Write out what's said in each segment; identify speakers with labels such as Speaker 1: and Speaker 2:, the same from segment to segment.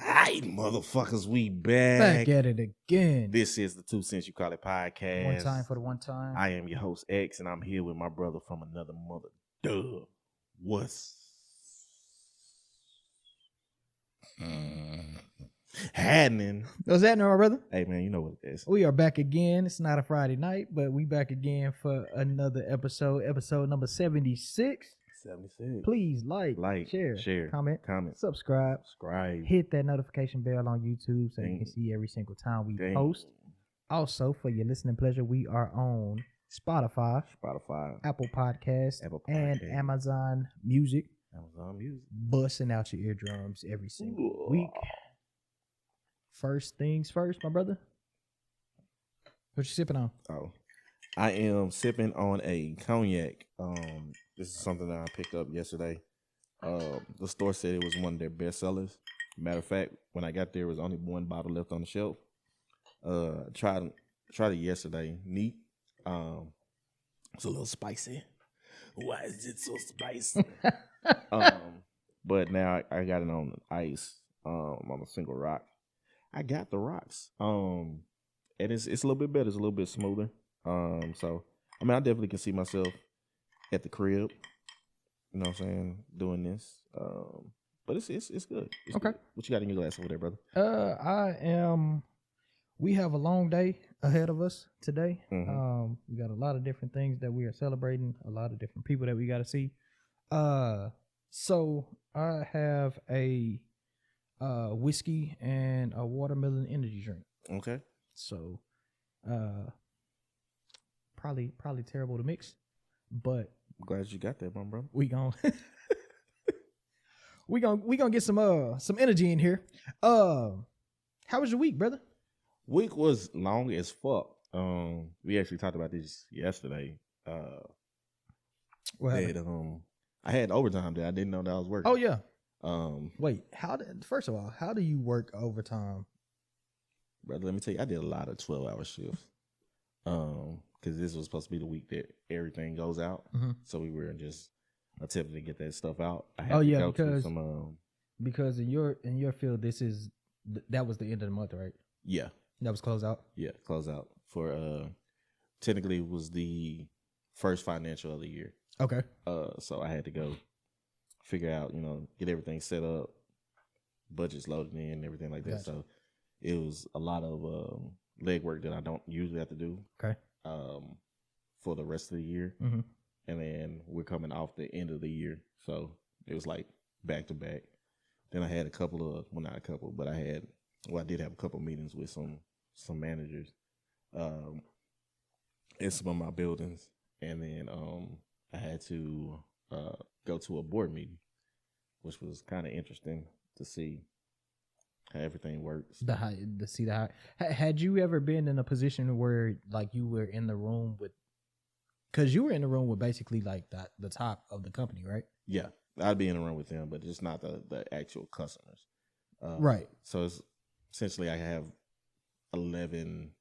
Speaker 1: Alright, motherfuckers, we back.
Speaker 2: Back at it again.
Speaker 1: This is the 2 Cents You Call It podcast.
Speaker 2: One time for the one time.
Speaker 1: I am your host, X, and I'm here with my brother from another mother. Duh. What's happening?
Speaker 2: What's happening, my brother?
Speaker 1: Hey, man, you know what it is.
Speaker 2: We are back again. It's not a Friday night, but we back again for another episode number 76.
Speaker 1: 76.
Speaker 2: Please like, share, comment, subscribe, hit that notification bell on YouTube so you can see every single time we post. Also, for your listening pleasure, we are on Spotify, Apple Podcasts, and Amazon Music. Busting out your eardrums every single week. First things first, my brother. What you sipping on?
Speaker 1: Oh, I am sipping on a cognac. This is something that I picked up yesterday. The store said it was one of their best sellers. Matter of fact, when I got there, there was only one bottle left on the shelf. Tried it yesterday. Neat. It's a little spicy. Why is it so spicy? But now I got it on ice. On a single rock. I got the rocks. And it's a little bit better. It's a little bit smoother. So I mean, I definitely can see myself at the crib. You know what I'm saying? Doing this. But it's good. It's
Speaker 2: okay.
Speaker 1: Good. What you got in your glass over there, brother?
Speaker 2: We have a long day ahead of us today.
Speaker 1: Mm-hmm.
Speaker 2: We got a lot of different things that we are celebrating, a lot of different people that we got to see. So I have a whiskey and a watermelon energy drink.
Speaker 1: Okay.
Speaker 2: So probably terrible to mix, but
Speaker 1: I'm glad you got that, my brother.
Speaker 2: we gonna get some energy in here. How was your week, brother?
Speaker 1: Week was long as fuck. We actually talked about this yesterday.
Speaker 2: What happened?
Speaker 1: I had overtime that I didn't know that I was working.
Speaker 2: Oh yeah. Wait, first of all, how do you work overtime?
Speaker 1: Brother, let me tell you, I did a lot of 12-hour shifts. Because this was supposed to be the week that everything goes out.
Speaker 2: Mm-hmm.
Speaker 1: So we were just attempting to get that stuff out.
Speaker 2: Because in your field, that was the end of the month, right?
Speaker 1: Yeah.
Speaker 2: That was close out?
Speaker 1: Yeah, close out. For technically it was the first financial of the year.
Speaker 2: Okay.
Speaker 1: So I had to go figure out, get everything set up, budgets loaded in, everything like that.
Speaker 2: Gotcha.
Speaker 1: So it was a lot of legwork that I don't usually have to do.
Speaker 2: Okay.
Speaker 1: For the rest of the year.
Speaker 2: Mm-hmm.
Speaker 1: And then we're coming off the end of the year. So it was like back to back. Then I had I did have a couple of meetings with some managers in some of my buildings. And then I had to go to a board meeting, which was kind of interesting to see how everything works.
Speaker 2: Had you ever been in a position where like you were in the room with, because you were in the room with basically like the top of the company, right?
Speaker 1: Yeah, I'd be in the room with them, but just not the actual customers.
Speaker 2: Right.
Speaker 1: So it's essentially I have 11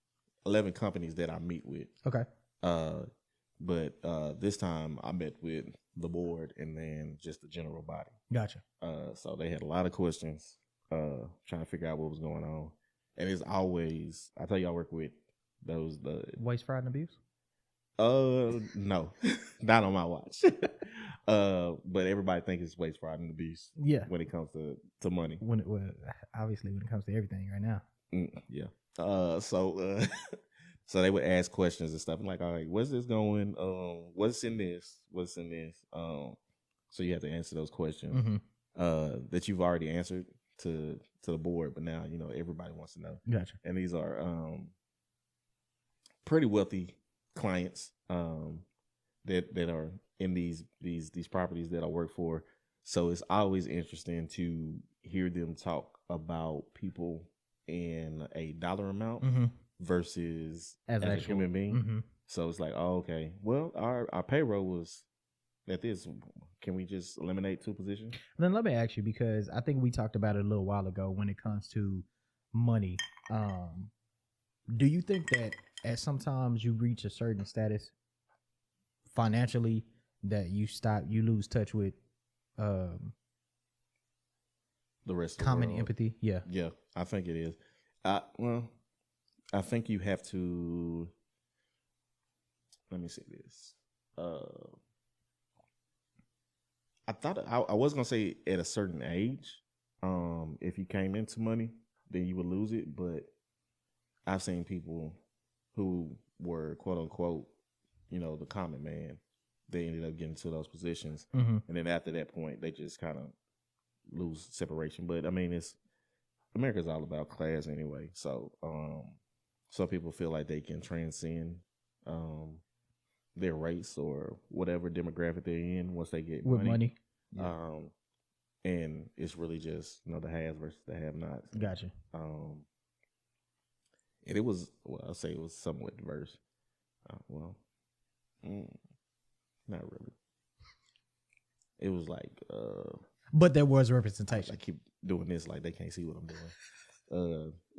Speaker 1: companies that I meet with.
Speaker 2: Okay.
Speaker 1: But this time I met with the board and then just the general body.
Speaker 2: Gotcha.
Speaker 1: So they had a lot of questions, trying to figure out what was going on. And it's always, I tell you, I work with the
Speaker 2: waste, fraud, and abuse.
Speaker 1: No, not on my watch. But everybody thinks it's waste, fraud, and abuse.
Speaker 2: Yeah.
Speaker 1: When it comes to money.
Speaker 2: Obviously, when it comes to everything right now.
Speaker 1: Yeah. So they would ask questions and stuff. I'm like, all right, where's this going? What's in this? What's in this? So you have to answer those questions that you've already answered to the board, but now everybody wants to know.
Speaker 2: Gotcha.
Speaker 1: And these are pretty wealthy clients that are in these properties that I work for. So it's always interesting to hear them talk about people in a dollar amount versus as a human being. So it's like, oh, okay, well, our payroll was at this. Can we just eliminate 2 positions?
Speaker 2: Then let me ask you, because I think we talked about it a little while ago when it comes to money. Do you think that at sometimes you reach a certain status financially that you lose touch with
Speaker 1: the rest of
Speaker 2: common empathy? Yeah,
Speaker 1: I think it is. Well, I think you have to. Let me see this. I thought I was gonna say at a certain age, if you came into money, then you would lose it. But I've seen people who were quote unquote, the common man. They ended up getting to those positions, and then after that point, they just kind of lose separation. But I mean, America's all about class anyway. So some people feel like they can transcend their race or whatever demographic they're in once they get money. Yeah. And it's really just the haves versus the have-nots.
Speaker 2: Gotcha.
Speaker 1: And it was, I'll say it was somewhat diverse. Not really. It was like,
Speaker 2: but there was representation.
Speaker 1: I keep doing this like they can't see what I'm doing.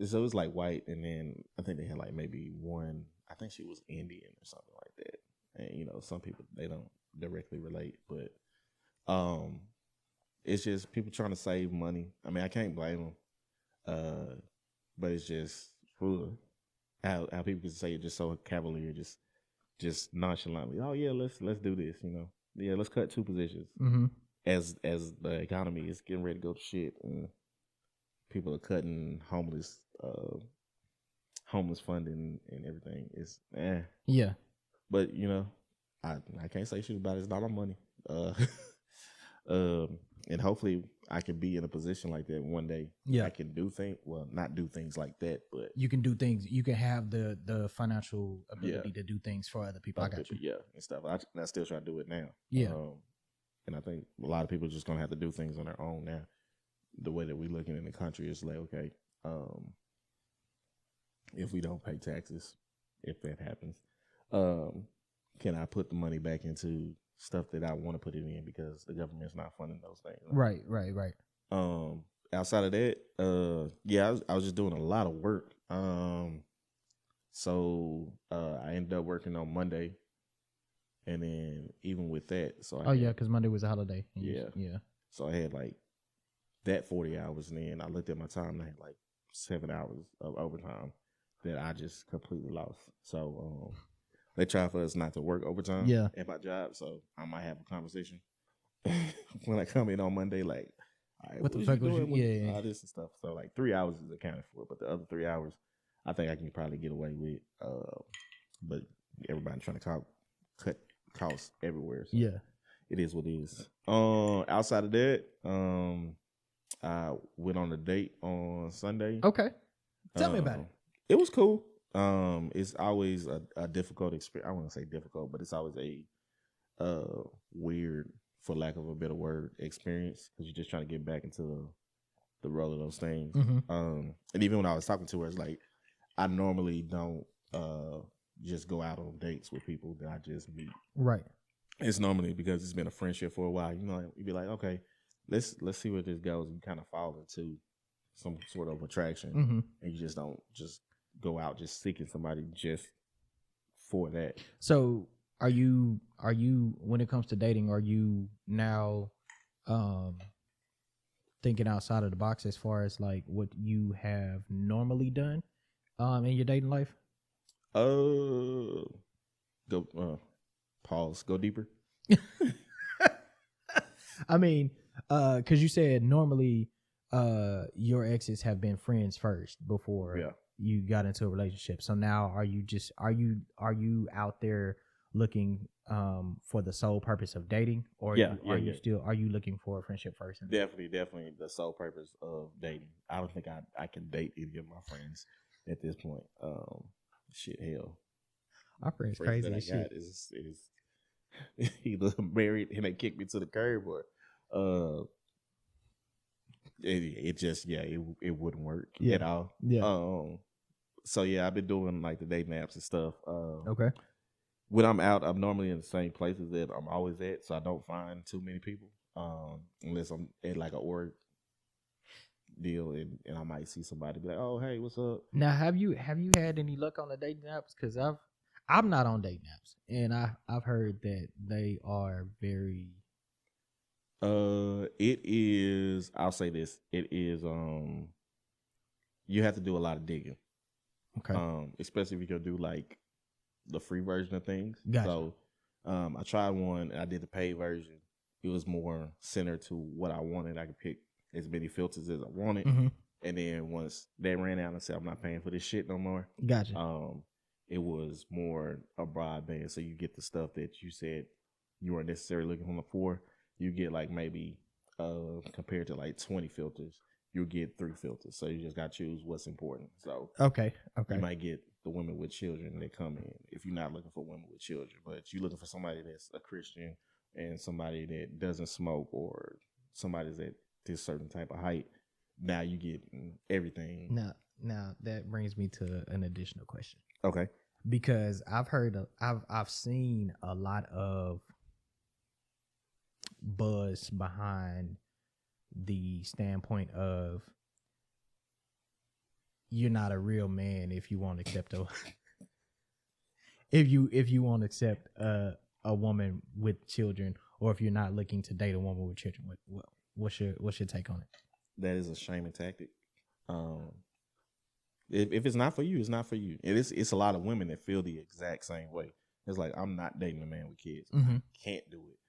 Speaker 1: So it was like white, and then I think they had like maybe one. I think she was Indian or something like that. And some people, they don't directly relate, but it's just people trying to save money. I mean, I can't blame them, but it's just how people can say it just so cavalier, just nonchalantly. Oh yeah, let's do this. Yeah, let's cut 2 positions. As the economy is getting ready to go to shit, and people are cutting homeless funding and everything. It's
Speaker 2: yeah.
Speaker 1: But I can't say shit about it. It's not my money. And hopefully I can be in a position like that one day.
Speaker 2: Yeah,
Speaker 1: I can do things. Well, not do things like that, but
Speaker 2: you can do things. You can have the financial ability to do things for other people. I got you.
Speaker 1: Yeah, and stuff. I still try to do it now.
Speaker 2: Yeah,
Speaker 1: and I think a lot of people are just gonna have to do things on their own now. The way that we're looking in the country is like, okay, if we don't pay taxes, if that happens, can I put the money back into stuff that I want to put it in because the government's not funding those things?
Speaker 2: Right.
Speaker 1: Outside of that, I was just doing a lot of work. So I ended up working on Monday, and then even with that, so
Speaker 2: because Monday was a holiday.
Speaker 1: Yeah. So I had like that 40 hours, and then I looked at my time and I had like 7 hours of overtime that I just completely lost. So they try for us not to work overtime at my job, so I might have a conversation when I come in on Monday, like, all right, what the fuck was you all this and stuff. So like 3 hours is accounted for, but the other 3 hours I think I can probably get away with. But everybody trying to cut costs everywhere. So it is what it is. Outside of that, I went on a date on Sunday.
Speaker 2: Okay, tell me about it.
Speaker 1: It was cool. It's always a difficult experience. I wouldn't say difficult, but it's always a weird, for lack of a better word, experience because you're just trying to get back into the role of those things. And even when I was talking to her, it's like I normally don't just go out on dates with people that I just meet.
Speaker 2: Right.
Speaker 1: It's normally because it's been a friendship for a while. You'd be like, okay, let's see where this goes. You kind of fall into some sort of attraction, and you just don't just go out just seeking somebody just for that.
Speaker 2: So are you when it comes to dating, are you now thinking outside of the box as far as like what you have normally done in your dating life?
Speaker 1: Go deeper.
Speaker 2: I mean, because you said normally your exes have been friends first before you got into a relationship. So now are you out there looking for the sole purpose of dating, or are you looking for a friendship first?
Speaker 1: Definitely the sole purpose of dating. I don't think I can date any of my friends at this point. Hell,
Speaker 2: my friends crazy as shit.
Speaker 1: Is either married and they kicked me to the curb, or it just it wouldn't work at all. So yeah, I've been doing like the dating apps and stuff.
Speaker 2: Okay.
Speaker 1: When I'm out, I'm normally in the same places that I'm always at, so I don't find too many people unless I'm at like a org deal, and I might see somebody be like, "Oh, hey, what's up?"
Speaker 2: Now, have you had any luck on the dating apps? Because I'm not on dating apps, and I've heard that they are very.
Speaker 1: It is. I'll say this. It is. You have to do a lot of digging.
Speaker 2: Okay.
Speaker 1: Especially if you're gonna do like the free version of things.
Speaker 2: Gotcha.
Speaker 1: So, I tried one. And I did the paid version. It was more centered to what I wanted. I could pick as many filters as I wanted.
Speaker 2: Mm-hmm.
Speaker 1: And then once they ran out, I said, I'm not paying for this shit no more.
Speaker 2: Gotcha.
Speaker 1: It was more a broadband. So you get the stuff that you said you weren't necessarily looking for. You get like maybe compared to like 20 filters, you get 3 filters. So you just got to choose what's important. So
Speaker 2: okay.
Speaker 1: You might get the women with children that come in if you're not looking for women with children, but you're looking for somebody that's a Christian and somebody that doesn't smoke, or somebody that's at this certain type of height. Now you get everything.
Speaker 2: Now that brings me to an additional question.
Speaker 1: Okay.
Speaker 2: Because I've seen a lot of buzz behind the standpoint of you're not a real man if you won't accept if you won't accept a woman with children, or if you're not looking to date a woman with children. What's your take on it?
Speaker 1: That is a shaming tactic. If it's not for you, it's not for you. It's a lot of women that feel the exact same way. It's like, I'm not dating a man with kids.
Speaker 2: Mm-hmm.
Speaker 1: I can't do it.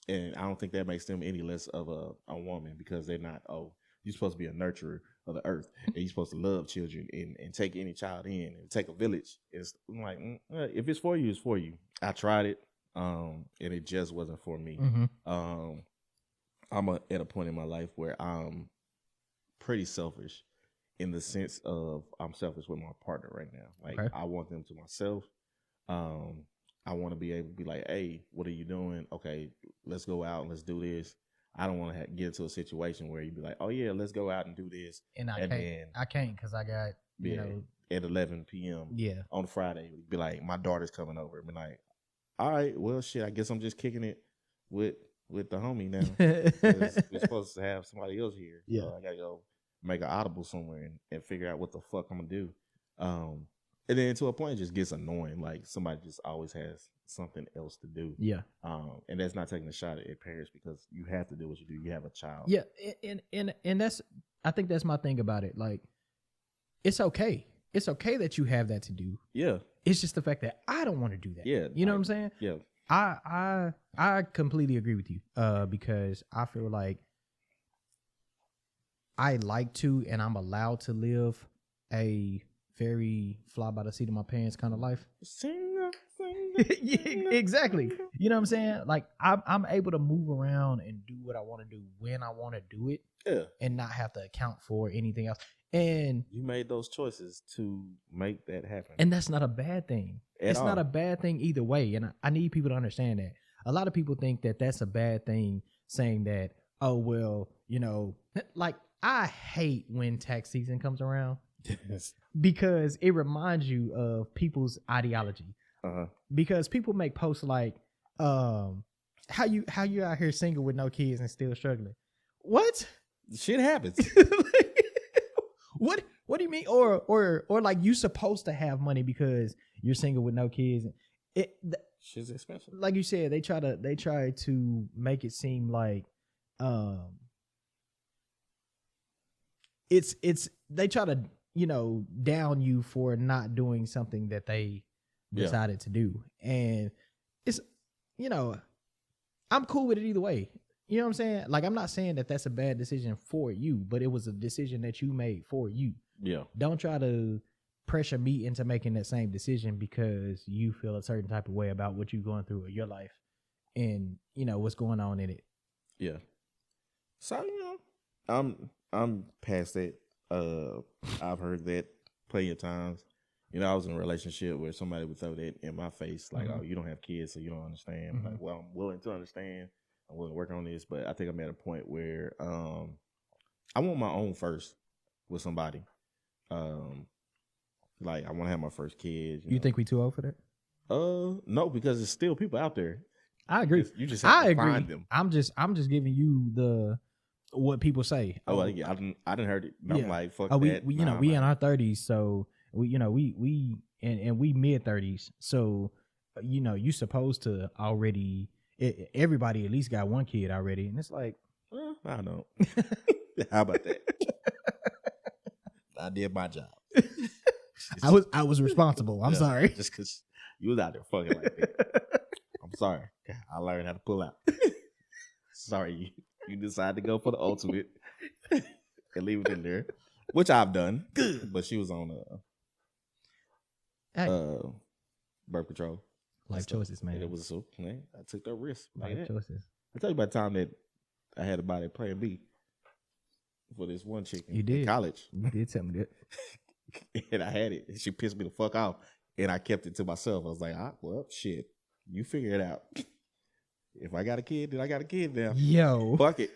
Speaker 1: And I don't think that makes them any less of a woman, because they're not, you're supposed to be a nurturer of the earth, and you're supposed to love children and take any child in and take a village. It's like, if it's for you, it's for you. I tried it, and it just wasn't for me.
Speaker 2: Mm-hmm.
Speaker 1: I'm at a point in my life where I'm pretty selfish, in the sense of I'm selfish with my partner right now. Like, okay. I want them to myself. I want to be able to be like, hey, what are you doing? Okay, let's go out and let's do this. I don't want to get into a situation where you'd be like, oh yeah, let's go out and do this.
Speaker 2: And I can't because I got, you know,
Speaker 1: at 11 p.m.
Speaker 2: Yeah.
Speaker 1: On Friday, be like, my daughter's coming over. Be like, all right, well, shit, I guess I'm just kicking it with the homie now. We're supposed to have somebody else here.
Speaker 2: Yeah.
Speaker 1: So I got to go make an audible somewhere and figure out what the fuck I'm going to do. And then to a point, it just gets annoying. Like, somebody just always has something else to do.
Speaker 2: Yeah.
Speaker 1: And that's not taking a shot at parents, because you have to do what you do. You have a child.
Speaker 2: Yeah. And that's, I think that's my thing about it. Like, it's okay. It's okay that you have that to do.
Speaker 1: Yeah.
Speaker 2: It's just the fact that I don't want to do that.
Speaker 1: Yeah.
Speaker 2: You know what I'm saying?
Speaker 1: Yeah.
Speaker 2: I completely agree with you. Because I feel like I like to, and I'm allowed to live a very fly by the seat of my pants kind of life. Yeah, exactly. You know what I'm saying? Like, I'm able to move around and do what I want to do when I want to do it.
Speaker 1: Yeah.
Speaker 2: And not have to account for anything else. And
Speaker 1: you made those choices to make that happen.
Speaker 2: And that's not a bad thing. It's not a bad thing either way. And I need people to understand that. A lot of people think that that's a bad thing, saying that, oh, well, you know, like, I hate when tax season comes around.
Speaker 1: Yes.
Speaker 2: Because it reminds you of people's ideology.
Speaker 1: Uh-huh.
Speaker 2: Because people make posts like, how you out here single with no kids and still struggling? What?
Speaker 1: Shit happens.
Speaker 2: What do you mean? Or like, you supposed to have money because you're single with no kids.
Speaker 1: Shit's expensive.
Speaker 2: Like you said, they try to make it seem like they try to, you know, down you for not doing something that they decided to do. And it's, you know, I'm cool with it either way. You know what I'm saying? Like, I'm not saying that that's a bad decision for you, but it was a decision that you made for you.
Speaker 1: Yeah.
Speaker 2: Don't try to pressure me into making that same decision because you feel a certain type of way about what you're going through in your life and, you know, what's going on in it.
Speaker 1: Yeah. So, you know, I'm past that. I've heard that plenty of times, You know, I was in a relationship where somebody would throw that in my face, like, "Oh, you don't have kids, so you don't understand." Like, well, I'm willing to understand. I'm willing to work on this, but I think I'm at a point where I want my own first with somebody. Like I want to have my first kid.
Speaker 2: You think we too old for that?
Speaker 1: No, because there's still people out there.
Speaker 2: I agree.
Speaker 1: You just have to find them.
Speaker 2: I'm just giving you what people say.
Speaker 1: Oh, well, yeah, I didn't heard it. I'm like, fuck
Speaker 2: that.
Speaker 1: We
Speaker 2: in our 30s, so we mid 30s, so you supposed to already. Everybody at least got one kid already, and it's like,
Speaker 1: well, I don't. How about that? I did my job.
Speaker 2: I was responsible. I'm sorry.
Speaker 1: Just because you was out there fucking like that. I'm sorry. I learned how to pull out. Sorry, you decided to go for the ultimate and leave it in there, which I've done. Good, but she was on birth control.
Speaker 2: Life choices, man.
Speaker 1: It was so man. I took that risk.
Speaker 2: Life choices.
Speaker 1: I tell you about the time that I had to buy that Plan B for this one chick
Speaker 2: in
Speaker 1: college.
Speaker 2: You did tell me that.
Speaker 1: And I had it. And she pissed me the fuck off. And I kept it to myself. I was like, well, shit. You figure it out. If I got a kid, then I got a kid now.
Speaker 2: Yo.
Speaker 1: Fuck it.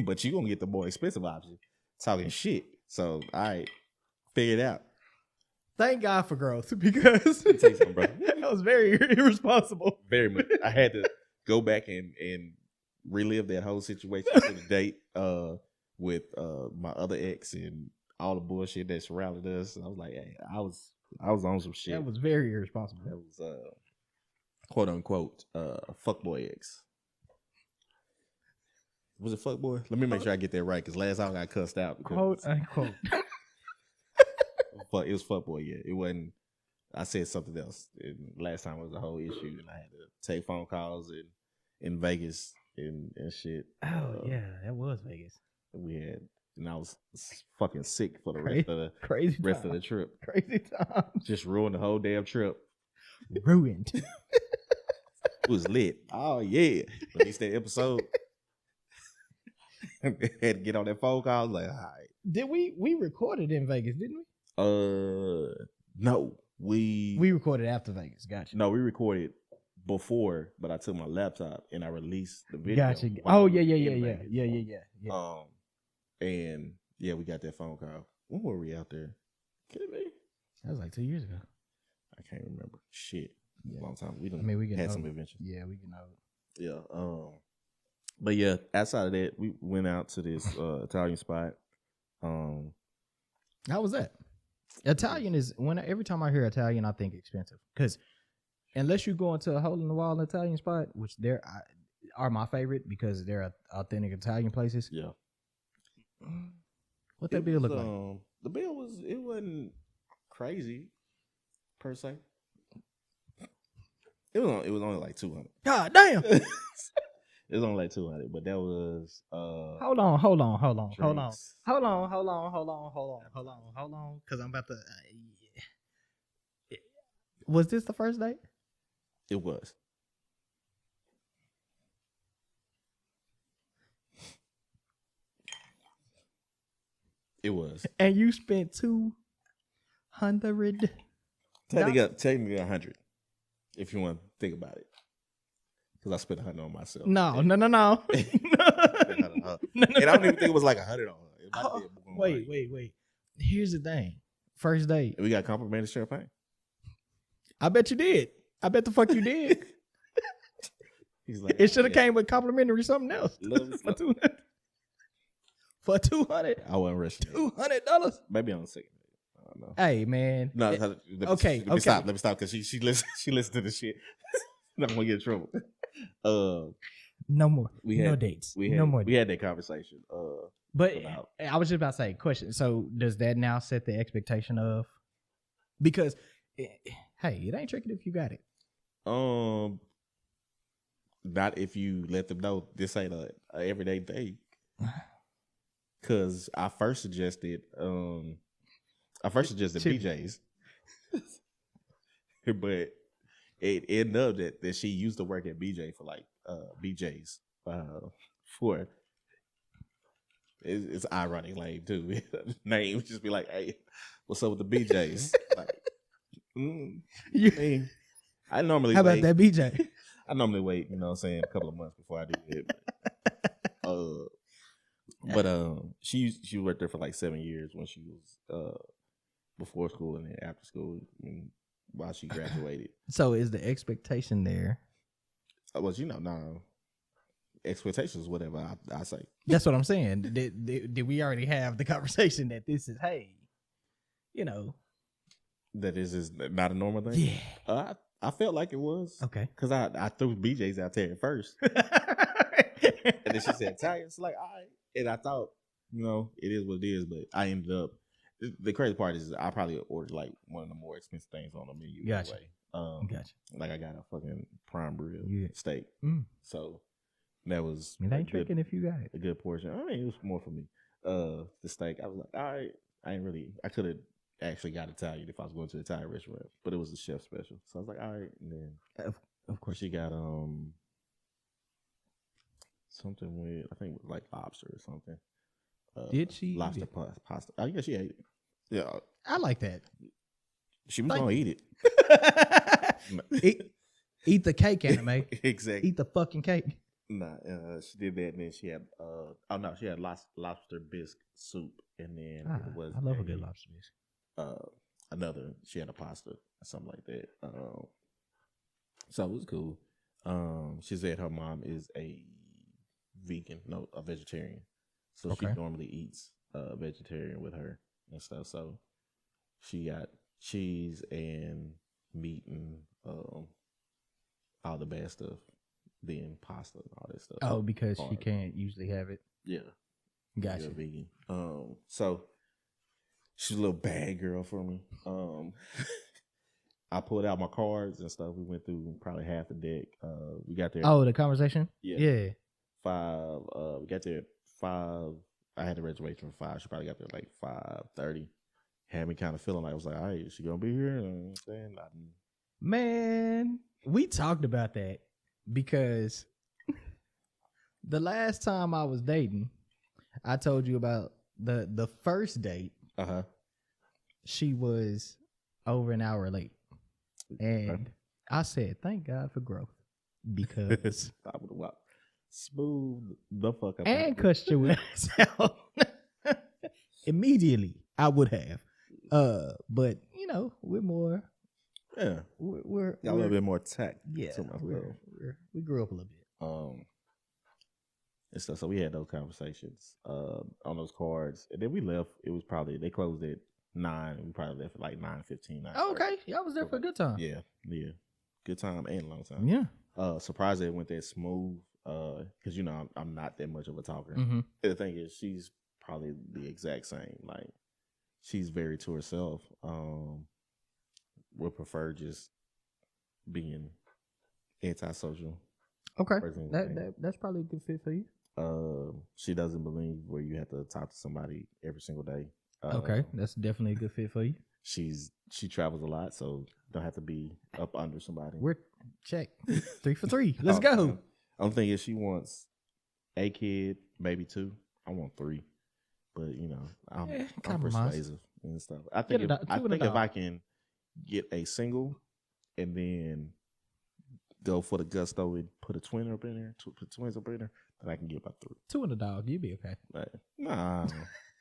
Speaker 1: But you gonna get the more expensive option. Talking shit. So, all right. Figure it out.
Speaker 2: Thank God for growth, because that was very irresponsible.
Speaker 1: Very much. I had to go back and relive that whole situation to the date with my other ex and all the bullshit that surrounded us. And I was like, hey, I was on some shit.
Speaker 2: That was very irresponsible.
Speaker 1: That was quote unquote fuckboy ex. Was it fuckboy? Let me make sure I get that right, because last time I got cussed out.
Speaker 2: Quote unquote.
Speaker 1: But it was fuckboy, yeah. It wasn't. I said something else. And last time was a whole issue, and I had to take phone calls in Vegas and shit.
Speaker 2: Oh yeah, that was Vegas.
Speaker 1: And I was fucking sick for the rest of the trip.
Speaker 2: Crazy time.
Speaker 1: Just ruined the whole damn trip.
Speaker 2: Ruined.
Speaker 1: It was lit. Oh yeah. Released that episode. Had to get on that phone call. I was like, all right.
Speaker 2: Did we recorded in Vegas, didn't we?
Speaker 1: No. We
Speaker 2: recorded after Vegas. Gotcha.
Speaker 1: No, we recorded before, but I took my laptop and I released the video.
Speaker 2: Gotcha. Oh yeah.
Speaker 1: And yeah, we got that phone call. When were we out there? Kidding me?
Speaker 2: That was like 2 years ago.
Speaker 1: I can't remember. Shit.
Speaker 2: Yeah.
Speaker 1: Long time. We
Speaker 2: had
Speaker 1: some adventures.
Speaker 2: Yeah, we can know.
Speaker 1: Yeah. But yeah, outside of that, we went out to this Italian spot.
Speaker 2: How was that? Italian is every time I hear Italian, I think expensive, because unless you go into a hole in the wall Italian spot, which are my favorite because they're authentic Italian places.
Speaker 1: Yeah.
Speaker 2: What that bill look like?
Speaker 1: The bill wasn't crazy per se. It was only like $200.
Speaker 2: God damn.
Speaker 1: It was only like $200, but that was
Speaker 2: Hold on, because I'm about to. Was this the first date?
Speaker 1: It was. It was.
Speaker 2: And you spent $200.
Speaker 1: Technically 100, if you want to think about it. Because I spent 100 on myself.
Speaker 2: No.
Speaker 1: And I don't even think it was like 100 on her. It might be
Speaker 2: wait. Here's the thing. First date.
Speaker 1: We got complimentary champagne.
Speaker 2: I bet you did. I bet the fuck you did.
Speaker 1: He's like,
Speaker 2: it should have came with complimentary something else. For $200.
Speaker 1: I wasn't rushing.
Speaker 2: $200.
Speaker 1: Maybe on the second. I don't know.
Speaker 2: Hey man.
Speaker 1: No.
Speaker 2: Okay.
Speaker 1: Let me stop because she listens to the shit. I'm not gonna get in trouble.
Speaker 2: No more. No dates. No more.
Speaker 1: We had that conversation.
Speaker 2: But I was just about to say, question. So does that now set the expectation of? Because hey, it ain't tricky if you got it.
Speaker 1: Not if you let them know this ain't a everyday thing. Cause I first suggested BJ's, but it ended up that she used to work at BJ for like BJ's for. It's ironic, like, dude, name just be like, hey, what's up with the BJs? Like, I normally
Speaker 2: How about that BJ?
Speaker 1: I normally wait, you know what I'm saying, a couple of months before I do it. But she worked there for like 7 years when she was before school and then after school and while she graduated.
Speaker 2: So is the expectation there?
Speaker 1: Well, no. Expectations, whatever I say.
Speaker 2: That's what I'm saying. Did we already have the conversation that this is, hey,
Speaker 1: that is not a normal thing?
Speaker 2: Yeah.
Speaker 1: I felt like it was.
Speaker 2: Okay.
Speaker 1: Because I threw BJ's out there at first. And then she said, Italian. It's like, all right. And I thought, it is what it is. But I ended up, the crazy part is I probably ordered like one of the more expensive things on the menu.
Speaker 2: Gotcha.
Speaker 1: Anyway.
Speaker 2: Gotcha.
Speaker 1: Like I got a fucking prime rib steak. So that was.
Speaker 2: It ain't tricking if you got it.
Speaker 1: A good portion. I mean, it was more for me. The steak, I was like, all right. I could have actually got Italian if I was going to an Italian restaurant, but it was a chef special. So I was like, all right. And then,
Speaker 2: of course,
Speaker 1: she got something with, I think it was like lobster or something.
Speaker 2: Did she?
Speaker 1: Lobster pasta. Oh, yeah, she ate it. Yeah.
Speaker 2: I like that.
Speaker 1: She was going to eat it.
Speaker 2: Eat the cake, anime.
Speaker 1: Exactly.
Speaker 2: Eat the fucking cake.
Speaker 1: Nah, she did that, and then she had she had lobster bisque soup, and then it was.
Speaker 2: I love a good lobster bisque.
Speaker 1: She had a pasta or something like that. So it was cool. She said her mom is a vegetarian, so she normally eats vegetarian with her and stuff. So she got cheese and meat and all the bad stuff. Then pasta and all that stuff.
Speaker 2: Oh, because she can't usually have it.
Speaker 1: Yeah,
Speaker 2: gotcha.
Speaker 1: Vegan. So she's a little bad girl for me. I pulled out my cards and stuff. We went through probably half the deck. We got there.
Speaker 2: Oh, the conversation. Yeah.
Speaker 1: 5. We got there at 5. I had the reservation for 5. She probably got there like 5:30. Had me kind of feeling like I was like, all right, is she gonna be here? And saying,
Speaker 2: man, we talked about that. Because the last time I was dating, I told you about the first date. She was over an hour late. And I said, thank God for growth. Because
Speaker 1: I would have smooth the fuck up.
Speaker 2: And cussed your ass out. Immediately, I would have. But, we're more...
Speaker 1: Yeah,
Speaker 2: we're
Speaker 1: a little bit more tact.
Speaker 2: Yeah, we grew up a little bit.
Speaker 1: And stuff. So we had those conversations on those cards, and then we left. It was probably they closed at 9, and we probably left at like 9:15.
Speaker 2: Oh, okay, I was there for a good time.
Speaker 1: Yeah, good time and long time.
Speaker 2: Yeah.
Speaker 1: Surprised that it went that smooth. Because I'm not that much of a talker.
Speaker 2: Mm-hmm.
Speaker 1: The thing is, she's probably the exact same. Like she's very to herself. Would prefer just being antisocial.
Speaker 2: Okay, that's probably a good fit for you.
Speaker 1: She doesn't believe where you have to talk to somebody every single day.
Speaker 2: Okay, that's definitely a good fit for you.
Speaker 1: She travels a lot, so don't have to be up under somebody.
Speaker 2: We're check 3 for 3. Let's go.
Speaker 1: I'm thinking she wants a kid, maybe 2. I want 3, but I'm persuasive and stuff. I think if I can get a single and then go for the gusto and put a twin up in there, put twins up in there, then I can get about 3.
Speaker 2: 2 and a dog, you'd be okay.
Speaker 1: Like, nah.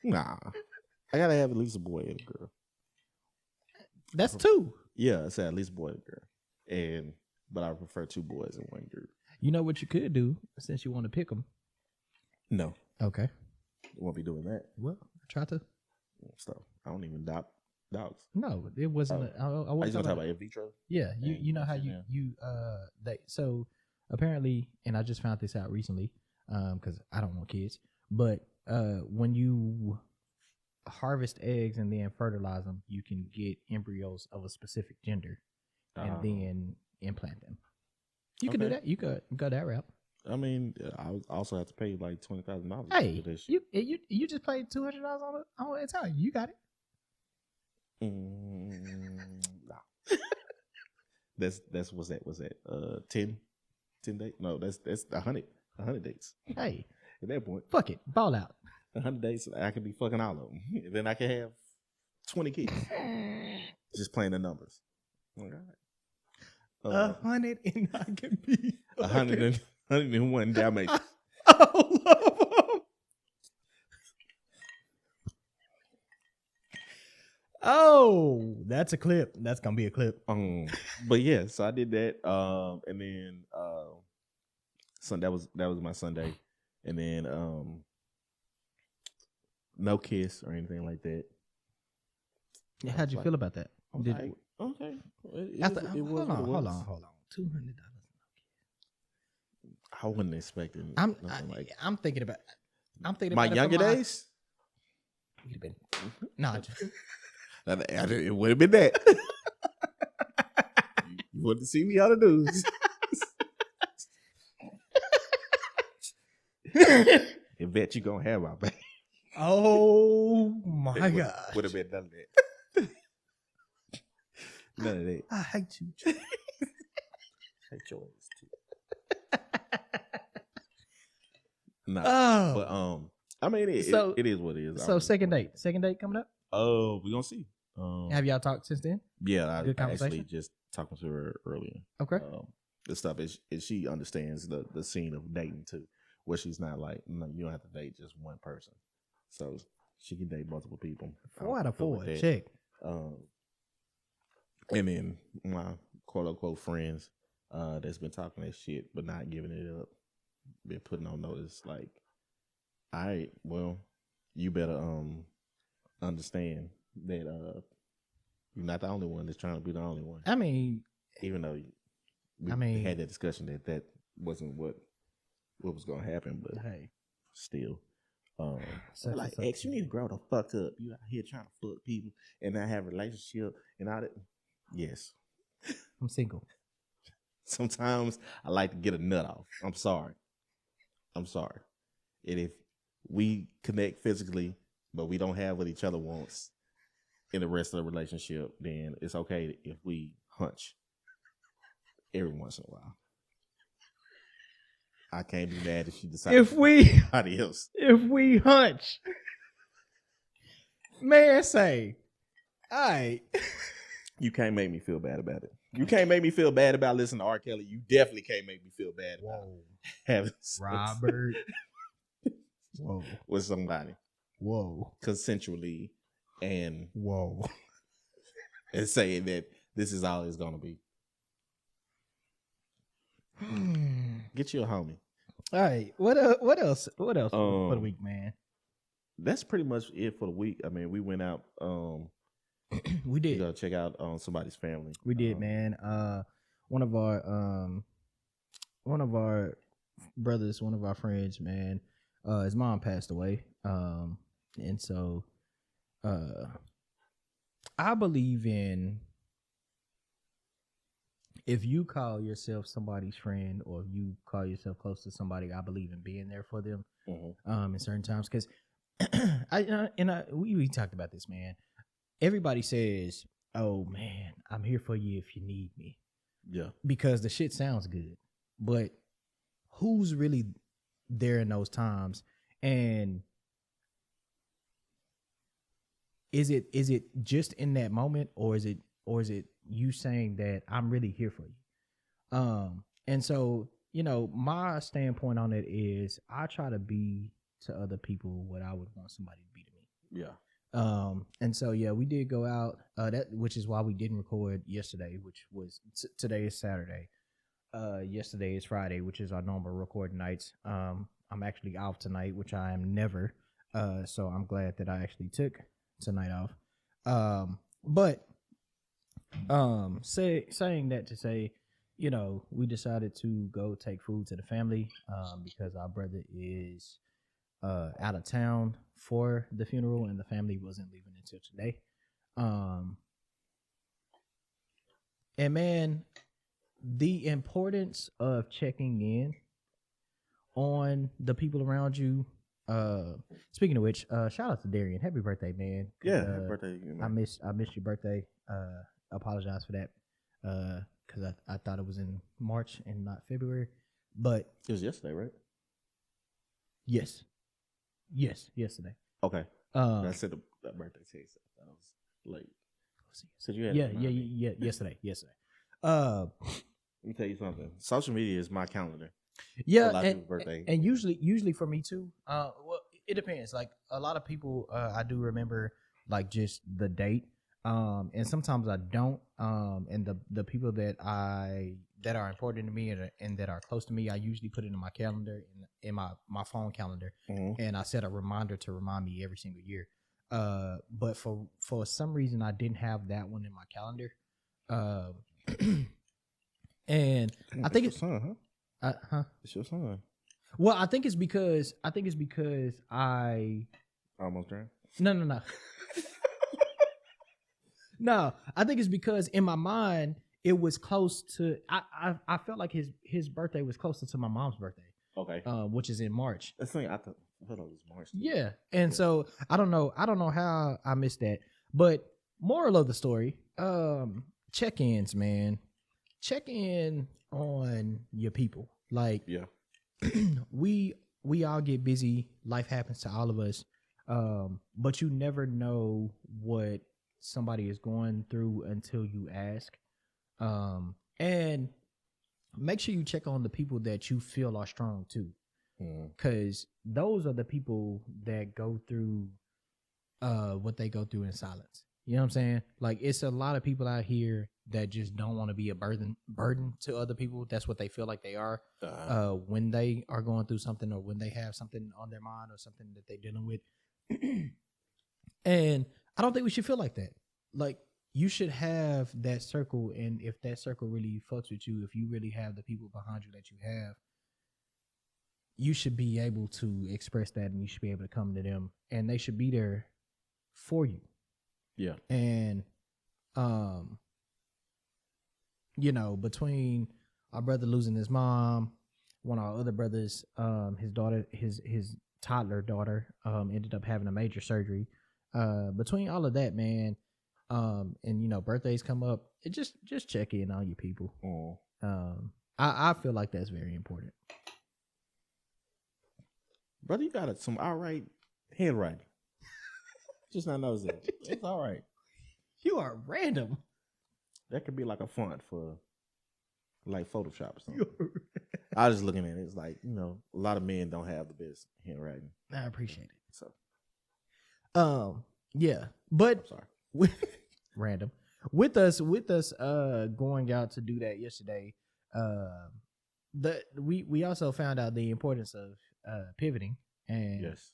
Speaker 1: I gotta have at least a boy and a girl.
Speaker 2: That's 2.
Speaker 1: Yeah, it's at least a boy and a girl. But I prefer 2 boys and 1 girl.
Speaker 2: You know what you could do since you want to pick them?
Speaker 1: No.
Speaker 2: Okay.
Speaker 1: Won't be doing that.
Speaker 2: Well, try to.
Speaker 1: Stuff. I don't even adopt dogs.
Speaker 2: No, it wasn't. I
Speaker 1: wasn't talking about in vitro.
Speaker 2: Yeah, you know how you so apparently, and I just found this out recently, because I don't want kids, but when you harvest eggs and then fertilize them, you can get embryos of a specific gender, and then implant them. You can do that. You could go that route.
Speaker 1: I mean, I also have to pay like $20,000.
Speaker 2: Hey, you just paid $200 on Italian. You got it.
Speaker 1: Nah. That's what's that? 10 dates? No, that's 100 dates.
Speaker 2: Hey,
Speaker 1: at that point,
Speaker 2: fuck it, ball out.
Speaker 1: 100 dates. I could be fucking all of them. Then I can have 20 kids. Just playing the numbers. All right.
Speaker 2: 100 and I can be
Speaker 1: 101 Dalmatians.
Speaker 2: Oh, that's a clip. That's gonna be a clip.
Speaker 1: But yeah, so I did that. And then that was my Sunday. And then no kiss or anything like that.
Speaker 2: Yeah, how'd you feel about that?
Speaker 1: Okay.
Speaker 2: Hold on. $200.
Speaker 1: I wasn't expecting.
Speaker 2: I'm thinking about.
Speaker 1: My younger days.
Speaker 2: Would have been. No,
Speaker 1: it would have been that. You want to see me on the news? I bet you gonna have my back.
Speaker 2: Oh my God!
Speaker 1: Would have been none of that. None of that.
Speaker 2: I hate you.
Speaker 1: Hate your ass too. But I mean, it is what it is.
Speaker 2: So second date coming up.
Speaker 1: Oh, we're gonna see.
Speaker 2: Have y'all talked since then?
Speaker 1: Yeah, I actually just talking to her earlier.
Speaker 2: Okay.
Speaker 1: The stuff is she understands the scene of dating too, where she's not like, no, you don't have to date just one person, so she can date multiple people.
Speaker 2: 4 out of 4. Check.
Speaker 1: And then my quote unquote friends that's been talking that shit but not giving it up, been putting on notice like, all right, well, you better understand that you're not the only one that's trying to be the only one.
Speaker 2: I mean,
Speaker 1: even though we had that discussion that wasn't what was gonna happen, but
Speaker 2: hey,
Speaker 1: still. Like, X, you need to grow the fuck up. You out here trying to fuck people and not have a relationship and all that. Yes.
Speaker 2: I'm single.
Speaker 1: Sometimes I like to get a nut off. I'm sorry. And if we connect physically, but we don't have what each other wants in the rest of the relationship, then it's okay if we hunch every once in a while. I can't be mad if she decides somebody else.
Speaker 2: If we hunch, man, say, all right.
Speaker 1: You can't make me feel bad about it. You can't make me feel bad about listening to R. Kelly. You definitely can't make me feel bad about having
Speaker 2: Robert. Whoa.
Speaker 1: With somebody.
Speaker 2: Whoa.
Speaker 1: Consensually and
Speaker 2: whoa.
Speaker 1: And saying that this is all it's gonna be. Get you a homie.
Speaker 2: All right. What else for the week, man?
Speaker 1: That's pretty much it for the week. I mean, we went out.
Speaker 2: We did.
Speaker 1: Go check out somebody's family.
Speaker 2: We did, man. One of our brothers, one of our friends, man. His mom passed away. And so, I believe in, if you call yourself somebody's friend or if you call yourself close to somebody, I believe in being there for them. In certain times, because we talked about this, man. Everybody says, "Oh man, I'm here for you if you need me."
Speaker 1: Yeah,
Speaker 2: because the shit sounds good, but who's really there in those times? And is it just in that moment, or is it you saying that I'm really here for you? And so, my standpoint on it is I try to be to other people what I would want somebody to be to me.
Speaker 1: Yeah.
Speaker 2: And so, yeah, we did go out, which is why we didn't record yesterday, which was today is Saturday. Yesterday is Friday, which is our normal recording nights. I'm actually off tonight, which I am never. So I'm glad that I actually took tonight off. But saying that to say, we decided to go take food to the family, because our brother is out of town for the funeral and the family wasn't leaving until today. And man, the importance of checking in on the people around you. Speaking of which, shout out to Darian. Happy birthday, man.
Speaker 1: Yeah, happy birthday.
Speaker 2: Man. I missed your birthday. Apologize for that. Because I thought it was in March and not February. But
Speaker 1: it was yesterday, right?
Speaker 2: Yes, yesterday.
Speaker 1: Okay. I said the birthday text. Like,
Speaker 2: so you had yesterday.
Speaker 1: Let me tell you something. Social media is my calendar.
Speaker 2: Yeah, and usually for me too. Well, it depends. Like a lot of people, I do remember like just the date, and sometimes I don't. And the people that are important to me and that are close to me, I usually put it in my calendar in my phone calendar, and I set a reminder to remind me every single year. But for some reason, I didn't have that one in my calendar. And I think it's
Speaker 1: son, huh? It's your son.
Speaker 2: Well, I think it's because I
Speaker 1: almost drowned.
Speaker 2: No. No, I think it's because in my mind it was close to. I felt like his birthday was closer to my mom's birthday.
Speaker 1: Okay.
Speaker 2: Which is in March.
Speaker 1: That's the thing. I thought it was March.
Speaker 2: Yeah, and so I don't know how I missed that. But moral of the story, check-ins, man. Check in on your people. Like,
Speaker 1: yeah,
Speaker 2: we all get busy. Life happens to all of us. But you never know what somebody is going through until you ask. And make sure you check on the people that you feel are strong too. Because those are the people that go through what they go through in silence. You know what I'm saying? Like, it's a lot of people out here that just don't want to be a burden to other people. That's what they feel like they are when they are going through something, or when they have something on their mind, or something that they're dealing with. And I don't think we should feel like that. Like, you should have that circle, and if that circle really fucks with you, if you really have the people behind you that you have, you should be able to express that, and you should be able to come to them, and they should be there for you.
Speaker 1: Yeah.
Speaker 2: And you know, between our brother losing his mom, one of our other brothers, his daughter, his toddler daughter, ended up having a major surgery. Between all of that, man, and you know, birthdays come up, it just check in on your people. I feel like that's very important.
Speaker 1: Brother, you got some outright handwriting. Just not notice it. It's all right.
Speaker 2: You are random.
Speaker 1: That could be like a font for like Photoshop or something. I was just looking at it. It's like, you know, a lot of men don't have the best handwriting.
Speaker 2: I appreciate it.
Speaker 1: So,
Speaker 2: yeah, but
Speaker 1: I'm sorry.
Speaker 2: Random. With us going out to do that yesterday, we also found out the importance of pivoting, and
Speaker 1: yes,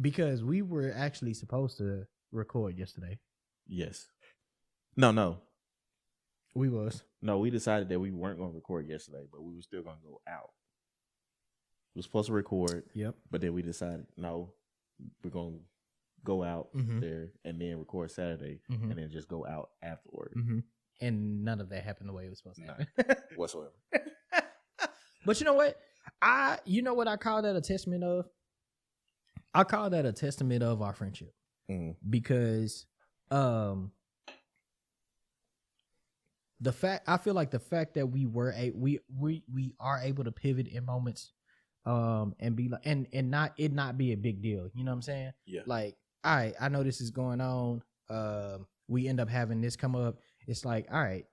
Speaker 2: because we were actually supposed to record yesterday.
Speaker 1: Yes. No.
Speaker 2: We was.
Speaker 1: No, we decided that we weren't going to record yesterday, but we were still going to go out. We were supposed to record.
Speaker 2: Yep.
Speaker 1: But then we decided, no, we're going to go out there and then record Saturday and then just go out afterward.
Speaker 2: And none of that happened the way it was supposed to happen.
Speaker 1: Whatsoever.
Speaker 2: But you know what? I call that a testament of? I call that a testament of our friendship. Because I feel like the fact that we are able to pivot in moments and be like and not be a big deal. You know what I'm saying?
Speaker 1: Yeah.
Speaker 2: Like, all right, I know this is going on. We end up having this come up. It's like, all right,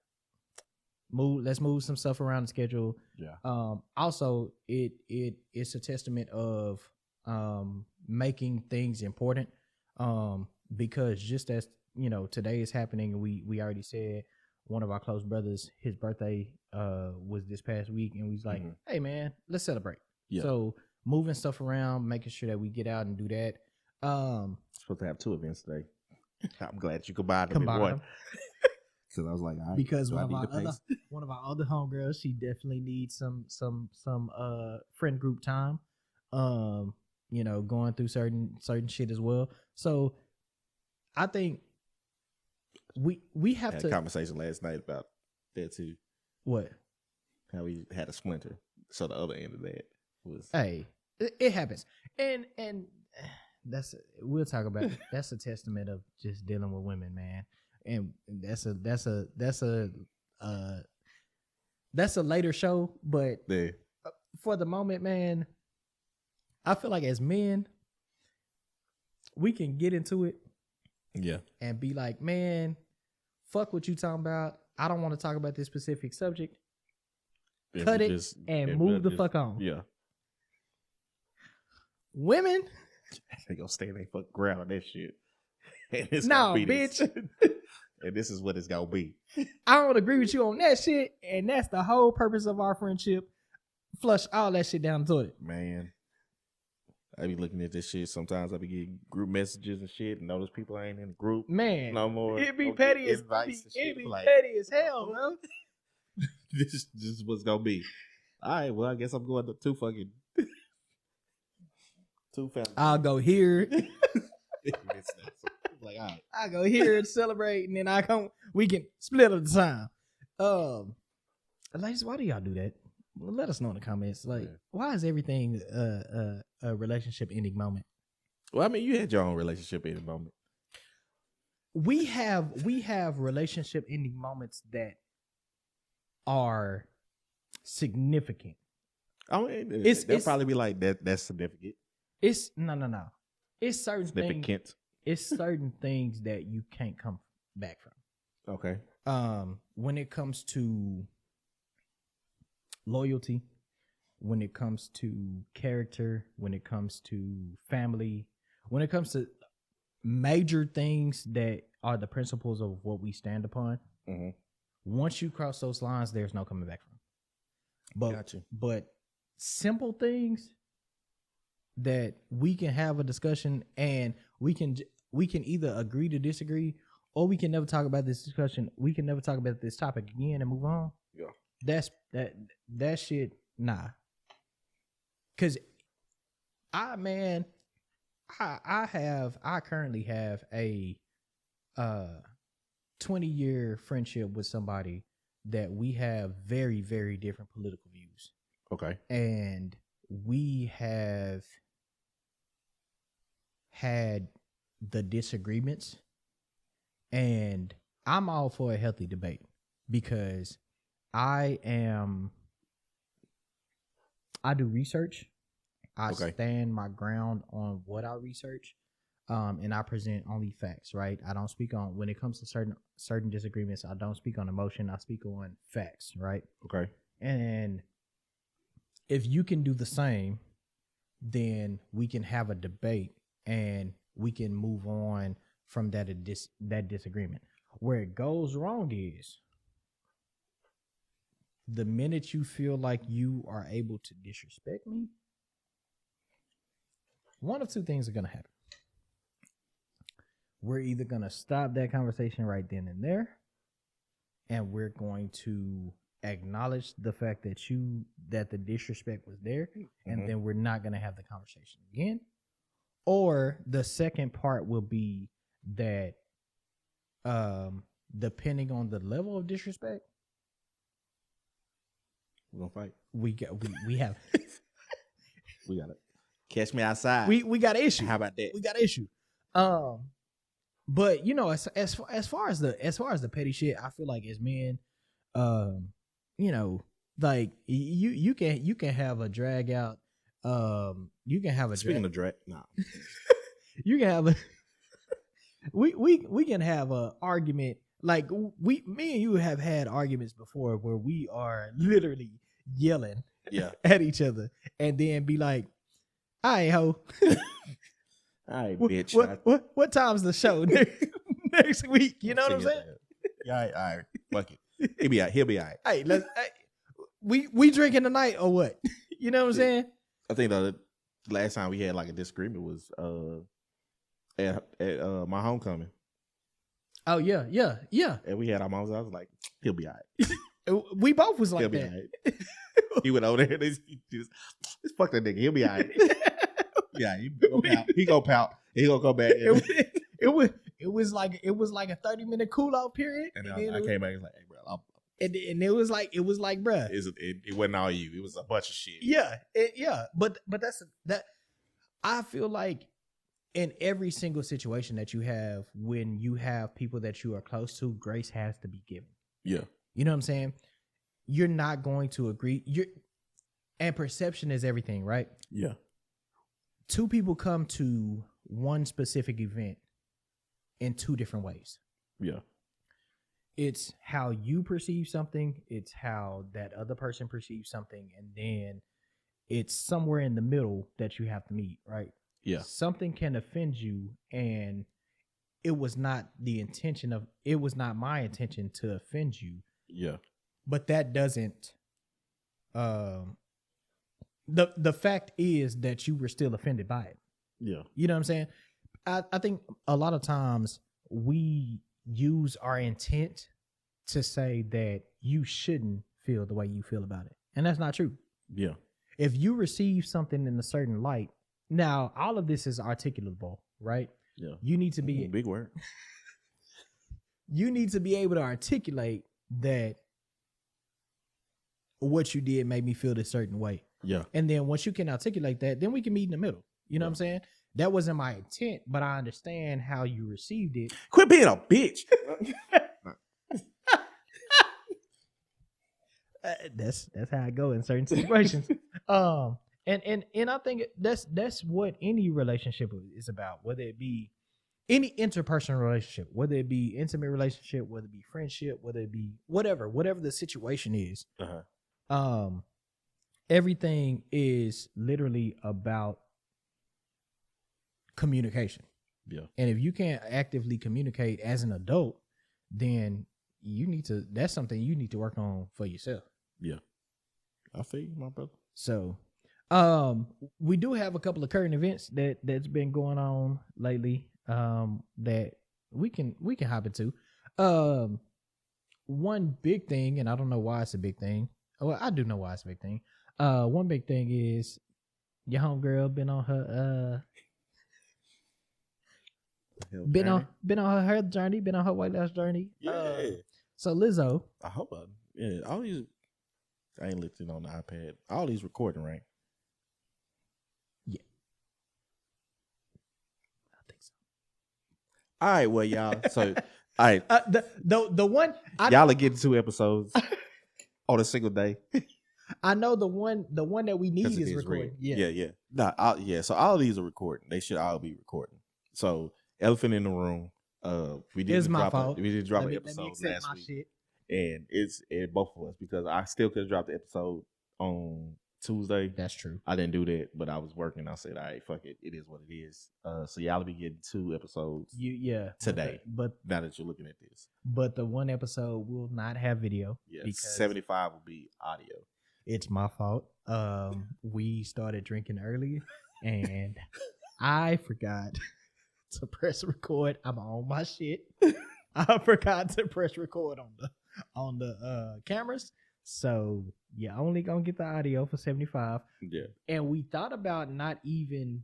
Speaker 2: let's move some stuff around the schedule.
Speaker 1: Yeah.
Speaker 2: Also, it's a testament of making things important. Because just as you know, today is happening, and we already said one of our close brothers, his birthday was this past week, and we was like, hey man, let's celebrate.
Speaker 1: Yeah.
Speaker 2: So moving stuff around, making sure that we get out and do that.
Speaker 1: Supposed to have 2 events today. I'm glad you combined them in one. Because I was like, all right,
Speaker 2: because one of our other homegirls, she definitely needs some friend group time. You know, going through certain shit as well. So I think we have
Speaker 1: had
Speaker 2: to
Speaker 1: a conversation last night about that too.
Speaker 2: What?
Speaker 1: How we had a splinter. So the other end of that was,
Speaker 2: hey, it happens, and we'll talk about it. That's a testament of just dealing with women, man. And that's a later show, but
Speaker 1: yeah.
Speaker 2: For the moment, man, I feel like as men, we can get into it
Speaker 1: Yeah.
Speaker 2: And be like, man, fuck what you talking about. I don't want to talk about this specific subject. Cut it and move the fuck on.
Speaker 1: Yeah.
Speaker 2: Women,
Speaker 1: they gonna stay in their fuck ground on that shit.
Speaker 2: No, bitch.
Speaker 1: And this is what it's gonna be.
Speaker 2: I don't agree with you on that shit, and that's the whole purpose of our friendship. Flush all that shit down the toilet.
Speaker 1: Man, I be looking at this shit. Sometimes I be getting group messages and shit, and those people ain't in the group.
Speaker 2: Man,
Speaker 1: no more.
Speaker 2: It be petty as petty as hell, bro.
Speaker 1: This is what's gonna be. All right, well, I guess I'm going to two families.
Speaker 2: I'll go here.
Speaker 1: Like, all right.
Speaker 2: I go here and celebrate, and then we can split at the time. Ladies, why do y'all do that? Let us know in the comments. Like, why is everything a relationship ending moment?
Speaker 1: Well, I mean, you had your own relationship ending moment.
Speaker 2: We have relationship ending moments that are significant.
Speaker 1: I mean, they'll probably be like that. That's significant.
Speaker 2: It's no. It's certain
Speaker 1: significant
Speaker 2: things. It's certain things that you can't come back from.
Speaker 1: Okay.
Speaker 2: When it comes to loyalty, when it comes to character, when it comes to family, when it comes to major things that are the principles of what we stand upon, once you cross those lines, there's no coming back from. But simple things that we can have a discussion and we can either agree to disagree, or we can never talk about this discussion. We can never talk about this topic again and move on.
Speaker 1: Yeah.
Speaker 2: That shit, nah. Cause I currently have a 20-year friendship with somebody that we have very, very different political views.
Speaker 1: Okay.
Speaker 2: And we have had the disagreements, and I'm all for a healthy debate because I do research. I stand my ground on what I research, and I present only facts, right? I don't speak on, when it comes to certain disagreements, I don't speak on emotion. I speak on facts, right?
Speaker 1: Okay. And
Speaker 2: if you can do the same, then we can have a debate and we can move on from that disagreement. Where it goes wrong is the minute you feel like you are able to disrespect me, one of two things are going to happen. We're either going to stop that conversation right then and there, and we're going to acknowledge the fact that the disrespect was there, and then we're not going to have the conversation again. Or the second part will be that depending on the level of disrespect,
Speaker 1: we're gonna fight.
Speaker 2: We have
Speaker 1: we got it. Catch me outside.
Speaker 2: We got an issue.
Speaker 1: How about that?
Speaker 2: We got an issue. But you know, as far as the petty shit, I feel like as men, you know, like you can have a drag out. You can have a
Speaker 1: speaking of drag. Nah,
Speaker 2: you can have a we can have a argument. Like me and you have had arguments before where we are literally yelling at each other and then be like, "All right, ho,
Speaker 1: all right, bitch.
Speaker 2: What time's the show next week?" You know what I'm saying?
Speaker 1: Yeah, all right, fuck it. He'll be all right.
Speaker 2: Hey, we drinking tonight or what? You know what I'm saying?
Speaker 1: I think the last time we had like a disagreement was at my homecoming.
Speaker 2: Oh yeah.
Speaker 1: And we had our moms. I was like, he'll be all right.
Speaker 2: We both was like
Speaker 1: he'll
Speaker 2: that.
Speaker 1: Be all right. He went over there and he just fuck that nigga. He'll be all right. Yeah, he gonna pout. He gonna go back.
Speaker 2: It was like a 30-minute cool out period.
Speaker 1: And then I came back and was like, hey bro,
Speaker 2: and it was like, bruh.
Speaker 1: It wasn't all you. It was a bunch of shit.
Speaker 2: Yeah. But that I feel like in every single situation that you have, when you have people that you are close to, grace has to be given.
Speaker 1: Yeah.
Speaker 2: You know what I'm saying? You're not going to agree. And perception is everything, right?
Speaker 1: Yeah.
Speaker 2: Two people come to one specific event in two different ways.
Speaker 1: Yeah.
Speaker 2: It's how you perceive something, it's how that other person perceives something, and then it's somewhere in the middle that you have to meet, right?
Speaker 1: Yeah.
Speaker 2: Something can offend you, and it was not my intention to offend you.
Speaker 1: Yeah.
Speaker 2: But that doesn't the fact is that you were still offended by it.
Speaker 1: Yeah.
Speaker 2: You know what I'm saying? I think a lot of times we use our intent to say that you shouldn't feel the way you feel about it. And that's not true.
Speaker 1: Yeah.
Speaker 2: If you receive something in a certain light, now all of this is articulable, right?
Speaker 1: Yeah.
Speaker 2: You need to be
Speaker 1: big word.
Speaker 2: You need to be able to articulate that what you did made me feel this certain way.
Speaker 1: Yeah.
Speaker 2: And then once you can articulate that, then we can meet in the middle. You know what I'm saying? That wasn't my intent, but I understand how you received it.
Speaker 1: Quit being a bitch.
Speaker 2: That's how I go in certain situations. And I think that's what any relationship is about, whether it be any interpersonal relationship, whether it be intimate relationship, whether it be friendship, whether it be whatever the situation is. Everything is literally about communication.
Speaker 1: Yeah.
Speaker 2: And if you can't actively communicate as an adult, then that's something you need to work on for yourself.
Speaker 1: Yeah. I feel you, my brother.
Speaker 2: So we do have a couple of current events that's been going on lately that we can hop into. One big thing, and I don't know why it's a big thing. Well, I do know why it's a big thing. One big thing is your homegirl been on her been on her journey, been on her weight loss journey.
Speaker 1: Yeah.
Speaker 2: So Lizzo.
Speaker 1: I hope all these. I ain't looking on the iPad. All these recording, right?
Speaker 2: Yeah. I think so.
Speaker 1: All right, well, y'all. So, all right.
Speaker 2: The one
Speaker 1: y'all are getting 2 episodes on a single day.
Speaker 2: I know the one that we need is recording.
Speaker 1: Yeah. Yeah. So all of these are recording. They should all be recording. So elephant in the room. We didn't drop an episode last week. Shit. And it's both of us because I still could have dropped the episode on Tuesday.
Speaker 2: That's true.
Speaker 1: I didn't do that, but I was working. I said, all right, fuck it. It is what it is. So y'all will be getting 2 episodes today. But now that you're looking at this.
Speaker 2: But the one episode will not have video.
Speaker 1: Yeah, because 75 will be audio.
Speaker 2: It's my fault. We started drinking early and I forgot to press record. I'm on my shit. I forgot to press record on the cameras. So you're only gonna get the audio for 75.
Speaker 1: Yeah.
Speaker 2: And we thought about not even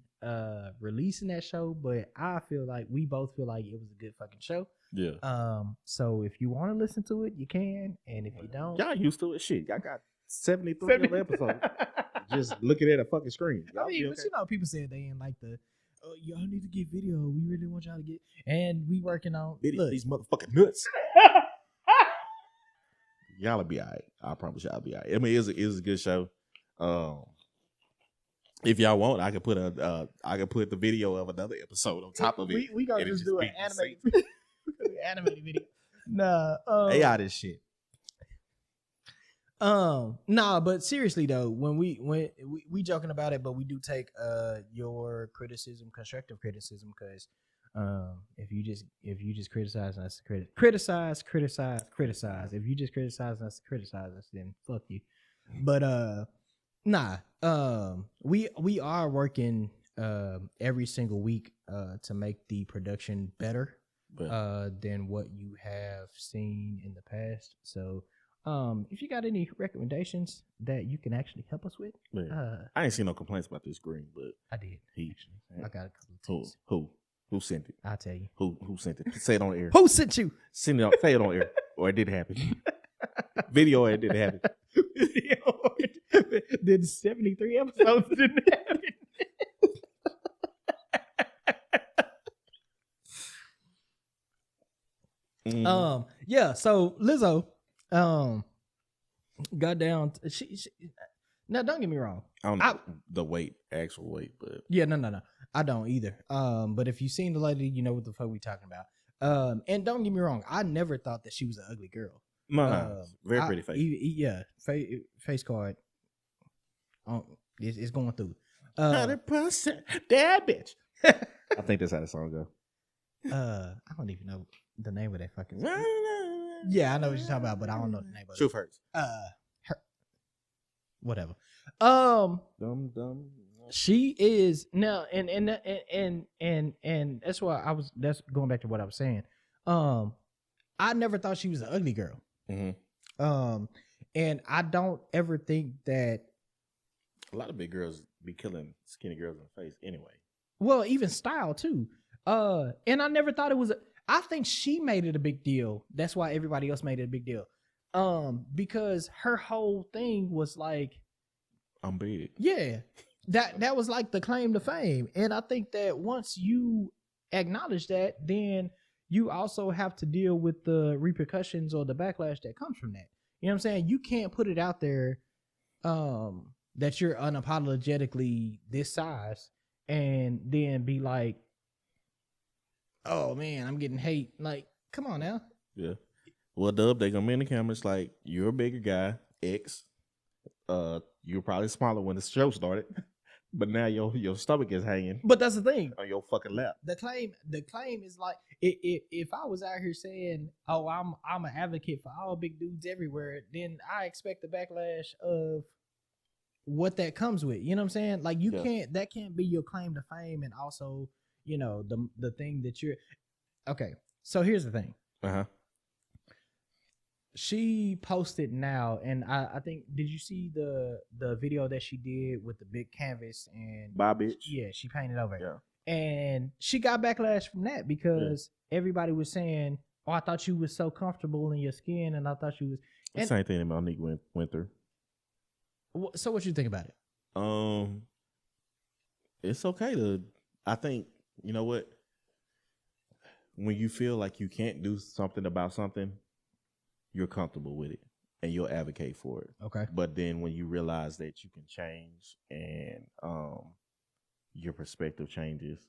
Speaker 2: releasing that show, but I feel like we both feel like it was a good fucking show.
Speaker 1: Yeah.
Speaker 2: So if you want to listen to it, you can. And if you don't,
Speaker 1: y'all used to it. Shit. Y'all got 73 episodes. Just looking at a fucking screen.
Speaker 2: I mean, but you know, people said they didn't like y'all need to get video. We really want y'all to get, and we working on
Speaker 1: these motherfucking nuts. Y'all be all right. I promise y'all be all right. I mean, it is a good show. If y'all want, I can put the video of another episode on top of it.
Speaker 2: We gonna just do an animated video. Nah,
Speaker 1: AI this shit.
Speaker 2: Nah, but seriously though, when we joking about it, but we do take your criticism, constructive criticism, because if you just criticize us, criticize. If you just criticize us, then fuck you. But we are working every single week to make the production better than what you have seen in the past. So if you got any recommendations that you can actually help us with,
Speaker 1: I ain't seen no complaints about this screen, but
Speaker 2: I did. I got a couple of
Speaker 1: texts. Who sent it?
Speaker 2: I'll tell you.
Speaker 1: Who sent it? Say it on air.
Speaker 2: Who sent you?
Speaker 1: Say it on air, or it did happen. Video, it didn't happen.
Speaker 2: Did 73 episodes didn't happen? Yeah. So Lizzo, got down. She now don't get me wrong.
Speaker 1: I don't know the actual weight, but
Speaker 2: yeah, no. I don't either. But if you've seen the lady, you know what the fuck we talking about. And don't get me wrong, I never thought that she was an ugly girl.
Speaker 1: Very pretty face.
Speaker 2: Face card. It's going through.
Speaker 1: 100% that bitch. I think that's how the song go.
Speaker 2: I don't even know the name of that fucking song. Yeah, I know what you're talking about, but I don't know the name of it.
Speaker 1: Truth hurts.
Speaker 2: Whatever.
Speaker 1: Dumb.
Speaker 2: She is now, and that's why that's going back to what I was saying. I never thought she was an ugly girl.
Speaker 1: Mm-hmm.
Speaker 2: And I don't ever think that
Speaker 1: a lot of big girls be killing skinny girls in the face anyway.
Speaker 2: Well, even style too. And I never thought it was. I think she made it a big deal. That's why everybody else made it a big deal. Because her whole thing was like,
Speaker 1: I'm big.
Speaker 2: Yeah. That was like the claim to fame. And I think that once you acknowledge that, then you also have to deal with the repercussions or the backlash that comes from that. You know what I'm saying? You can't put it out there that you're unapologetically this size and then be like, oh man, I'm getting hate. Like, come on now.
Speaker 1: Yeah. Well, Dub, they gonna be in the cameras like, you're a bigger guy, X. You were probably smaller when the show started. But now your stomach is hanging.
Speaker 2: But that's the thing
Speaker 1: on your fucking lap.
Speaker 2: The claim is like, if I was out here saying, "Oh, I'm an advocate for all big dudes everywhere," then I expect the backlash of what that comes with. You know what I'm saying? Like that can't be your claim to fame, and also the thing that you're. Okay, so here's the thing. She posted now, and I think, did you see the video that she did with the big canvas and
Speaker 1: bye bitch?
Speaker 2: Yeah, she painted over it.
Speaker 1: Yeah.
Speaker 2: And she got backlash from that because everybody was saying, "Oh, I thought you was so comfortable in your skin, and I thought you was."
Speaker 1: The same thing that Monique went through.
Speaker 2: So what you think about it?
Speaker 1: It's okay to. I think, you know what? When you feel like you can't do something about something, you're comfortable with it and you'll advocate for it.
Speaker 2: Okay.
Speaker 1: But then when you realize that you can change and your perspective changes,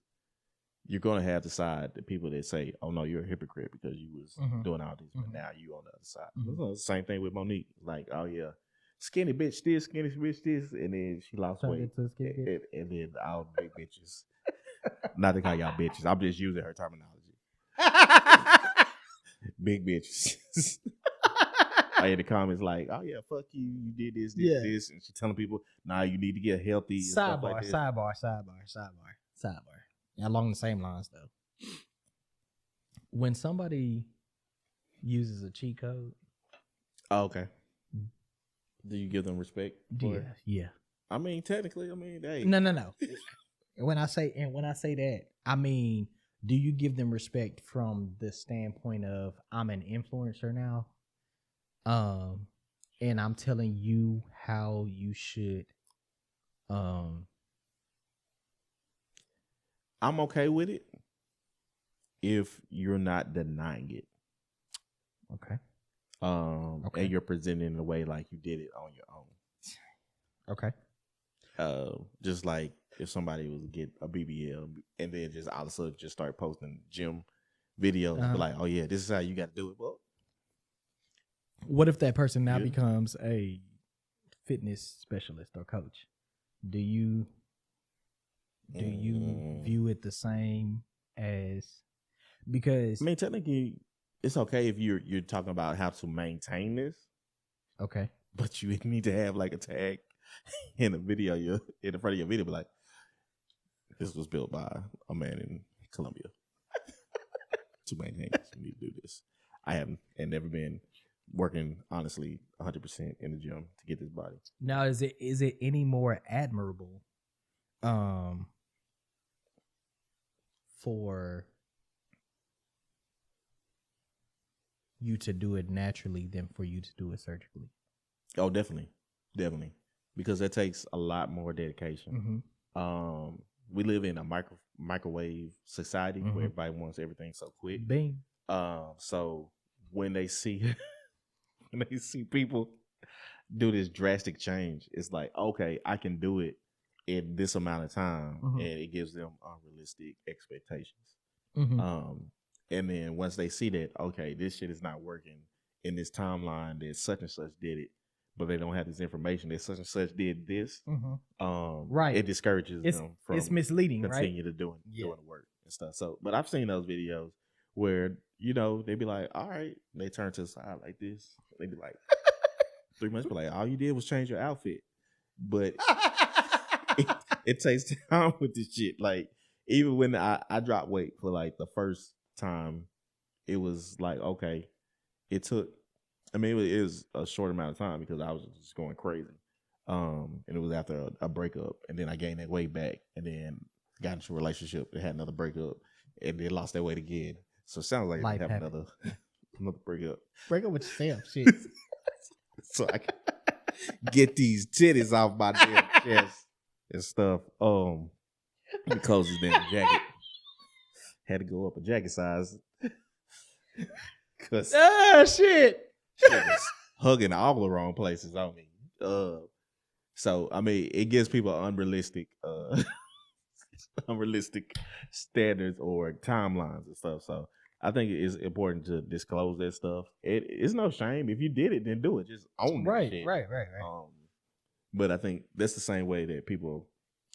Speaker 1: you're going to have the side, the people that say, oh no, you're a hypocrite because you was doing all this, but now you on the other side. It's the same thing with Monique. Like, oh yeah, skinny bitch this, skinny bitch this, and then she lost weight. And then all big bitches. Not to call y'all bitches. I'm just using her terminology. Big bitches. I in the comments like, oh yeah, fuck you, you did this, this, and she telling people, nah, you need to get healthy.
Speaker 2: Sidebar. Along the same lines though, when somebody uses a cheat code,
Speaker 1: okay, do you give them respect?
Speaker 2: Yeah.
Speaker 1: I mean, technically, hey.
Speaker 2: No. When I say that, I mean, do you give them respect from the standpoint of, I'm an influencer now, and I'm telling you how you should.
Speaker 1: I'm okay with it if you're not denying it.
Speaker 2: Okay.
Speaker 1: And you're presenting in a way like you did it on your own.
Speaker 2: Okay.
Speaker 1: Just like if somebody was to get a BBL and then just all of a sudden just start posting gym videos, like, oh yeah, this is how you got to do it. Well,
Speaker 2: what if that person now becomes a fitness specialist or coach? Do you view it the same as, because
Speaker 1: I mean, technically it's okay if you're talking about how to maintain this.
Speaker 2: Okay.
Speaker 1: But you need to have like a tag in the video, in the front of your video, be like, this was built by a man in Colombia. To maintain this, you need to do this. I haven't and never been working honestly 100% in the gym to get this body.
Speaker 2: Now, is it any more admirable for you to do it naturally than for you to do it surgically?
Speaker 1: Oh, definitely. Because that takes a lot more dedication. We live in a microwave society where everybody wants everything so quick.
Speaker 2: Bing.
Speaker 1: So when they see people do this drastic change, it's like, okay, I can do it in this amount of time, and it gives them unrealistic expectations. And then once they see that, okay, this shit is not working in this timeline that such and such did it, but they don't have this information that such and such did this.
Speaker 2: Right.
Speaker 1: It discourages them from
Speaker 2: it's misleading,
Speaker 1: continue to doing the work and stuff. So, but I've seen those videos where, you know, they be like, all right, they turn to the side like this. They be like 3 months, be like, all you did was change your outfit. But it takes time with this shit. Like, even when I dropped weight for like the first time, it was like, okay, it took, I mean, it was a short amount of time because I was just going crazy. And it was after a breakup, and then I gained that weight back, and then got into a relationship that had another breakup, and then lost that weight again. So it sounds like I have another breakup.
Speaker 2: Break up with yourself, shit.
Speaker 1: So I can get these titties off my damn chest and stuff. Because his damn jacket had to go up a jacket size. Cause
Speaker 2: shit
Speaker 1: was hugging all the wrong places on me. So I mean, it gives people unrealistic standards or timelines and stuff. So I think it is important to disclose that stuff. It's no shame if you did it, then do it. Just own that shit.
Speaker 2: Right.
Speaker 1: But I think that's the same way that people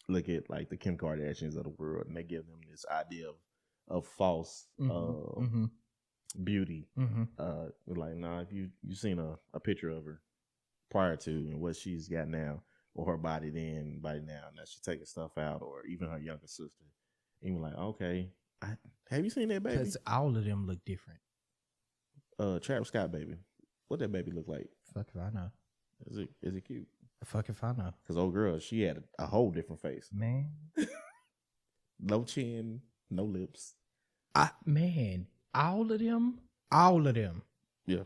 Speaker 1: look at like the Kim Kardashians of the world, and they give them this idea of false beauty. Like, nah, if you seen a picture of her prior to and what she's got now, or her body then, body now she's taking stuff out, or even her younger sister, and you're like, okay, have you seen that baby?
Speaker 2: Because all of them look different.
Speaker 1: Travis Scott baby, what that baby look like?
Speaker 2: Fuck if I know.
Speaker 1: Is it cute?
Speaker 2: Fuck if I know.
Speaker 1: Because old girl, she had a whole different face.
Speaker 2: Man.
Speaker 1: No chin, no lips.
Speaker 2: All of them.
Speaker 1: Yeah.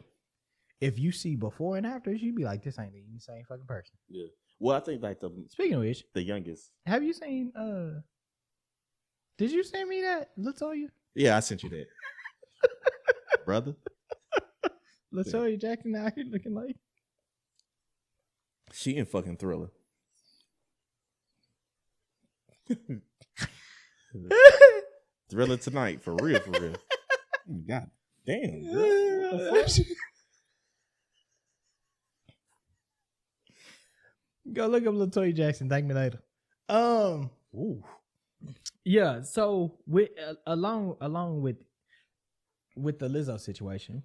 Speaker 2: If you see before and after, you'd be like, this ain't even the same fucking person.
Speaker 1: Yeah. Well, I think like
Speaker 2: speaking of which,
Speaker 1: the youngest.
Speaker 2: Have you seen did you send me that, LaToya?
Speaker 1: Yeah, I sent you that. Brother.
Speaker 2: LaToya Jackson out here looking like.
Speaker 1: She in fucking Thriller. Thriller tonight, for real, for real. God damn, girl.
Speaker 2: Go look up LaToya Jackson. Thank me later.
Speaker 1: Ooh.
Speaker 2: Yeah. So with along with the Lizzo situation,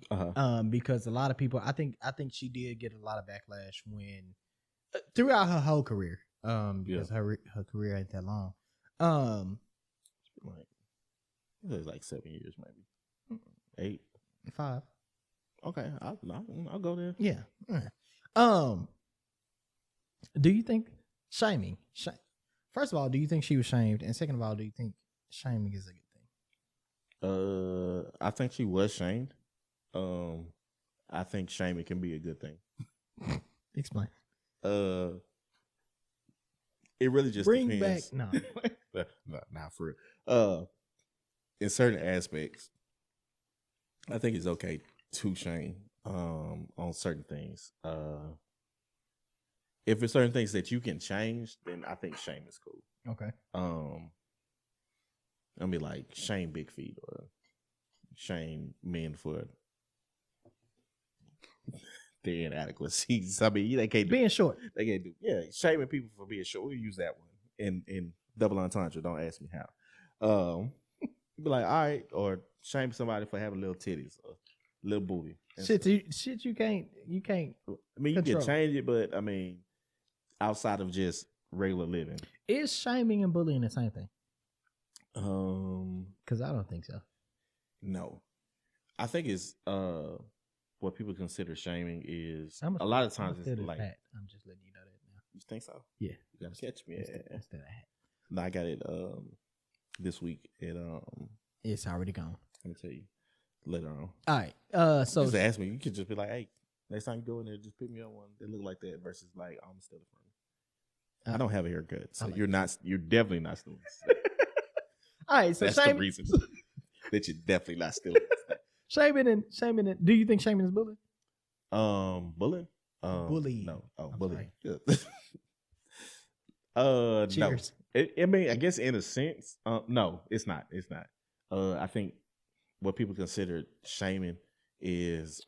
Speaker 2: because a lot of people, I think she did get a lot of backlash when throughout her whole career, because her career ain't that long.
Speaker 1: It was like 7 years, maybe 8,
Speaker 2: 5.
Speaker 1: Okay, I'll go there.
Speaker 2: Yeah. Do you think shaming? First of all, do you think she was shamed? And second of all, do you think shaming is a good
Speaker 1: thing? I think she was shamed. I think shaming can be a good thing.
Speaker 2: Explain.
Speaker 1: It really just
Speaker 2: bring
Speaker 1: depends.
Speaker 2: Back no,
Speaker 1: not for real. In certain aspects, I think it's okay to shame on certain things. If it's certain things that you can change, then I think shame is cool.
Speaker 2: Okay.
Speaker 1: I mean, like shame big feet or shame men for their inadequacies. I mean, they can't do
Speaker 2: being short.
Speaker 1: They can't do shaming people for being short. We'll use that one in double entendre. Don't ask me how. Be like, all right, or shame somebody for having little titties or little booty.
Speaker 2: Shit you can't.
Speaker 1: I mean, you can change it, but I mean, outside of just regular living,
Speaker 2: is shaming and bullying the same thing?
Speaker 1: Because
Speaker 2: I don't think so.
Speaker 1: No, I think it's what people consider shaming is a lot of times it's like
Speaker 2: hat. I'm just letting you know that now.
Speaker 1: You think so?
Speaker 2: Yeah,
Speaker 1: you gotta catch me.
Speaker 2: Instead of hat.
Speaker 1: No, I got it this week at
Speaker 2: It's already gone.
Speaker 1: Let me tell you later on.
Speaker 2: All right. So
Speaker 1: just ask me. You could just be like, hey, next time you go in there, just pick me up one that look like that versus like I'm still from. I don't have a haircut, so like you're definitely not stealing.
Speaker 2: All right, so
Speaker 1: that's the reason that you're definitely not stealing.
Speaker 2: Shaming and do you think shaming is bullying?
Speaker 1: Bullying?
Speaker 2: Bullying.
Speaker 1: No. Oh, bullying. Cheers. No. I mean, I guess in a sense, no, it's not. It's not. I think what people consider shaming is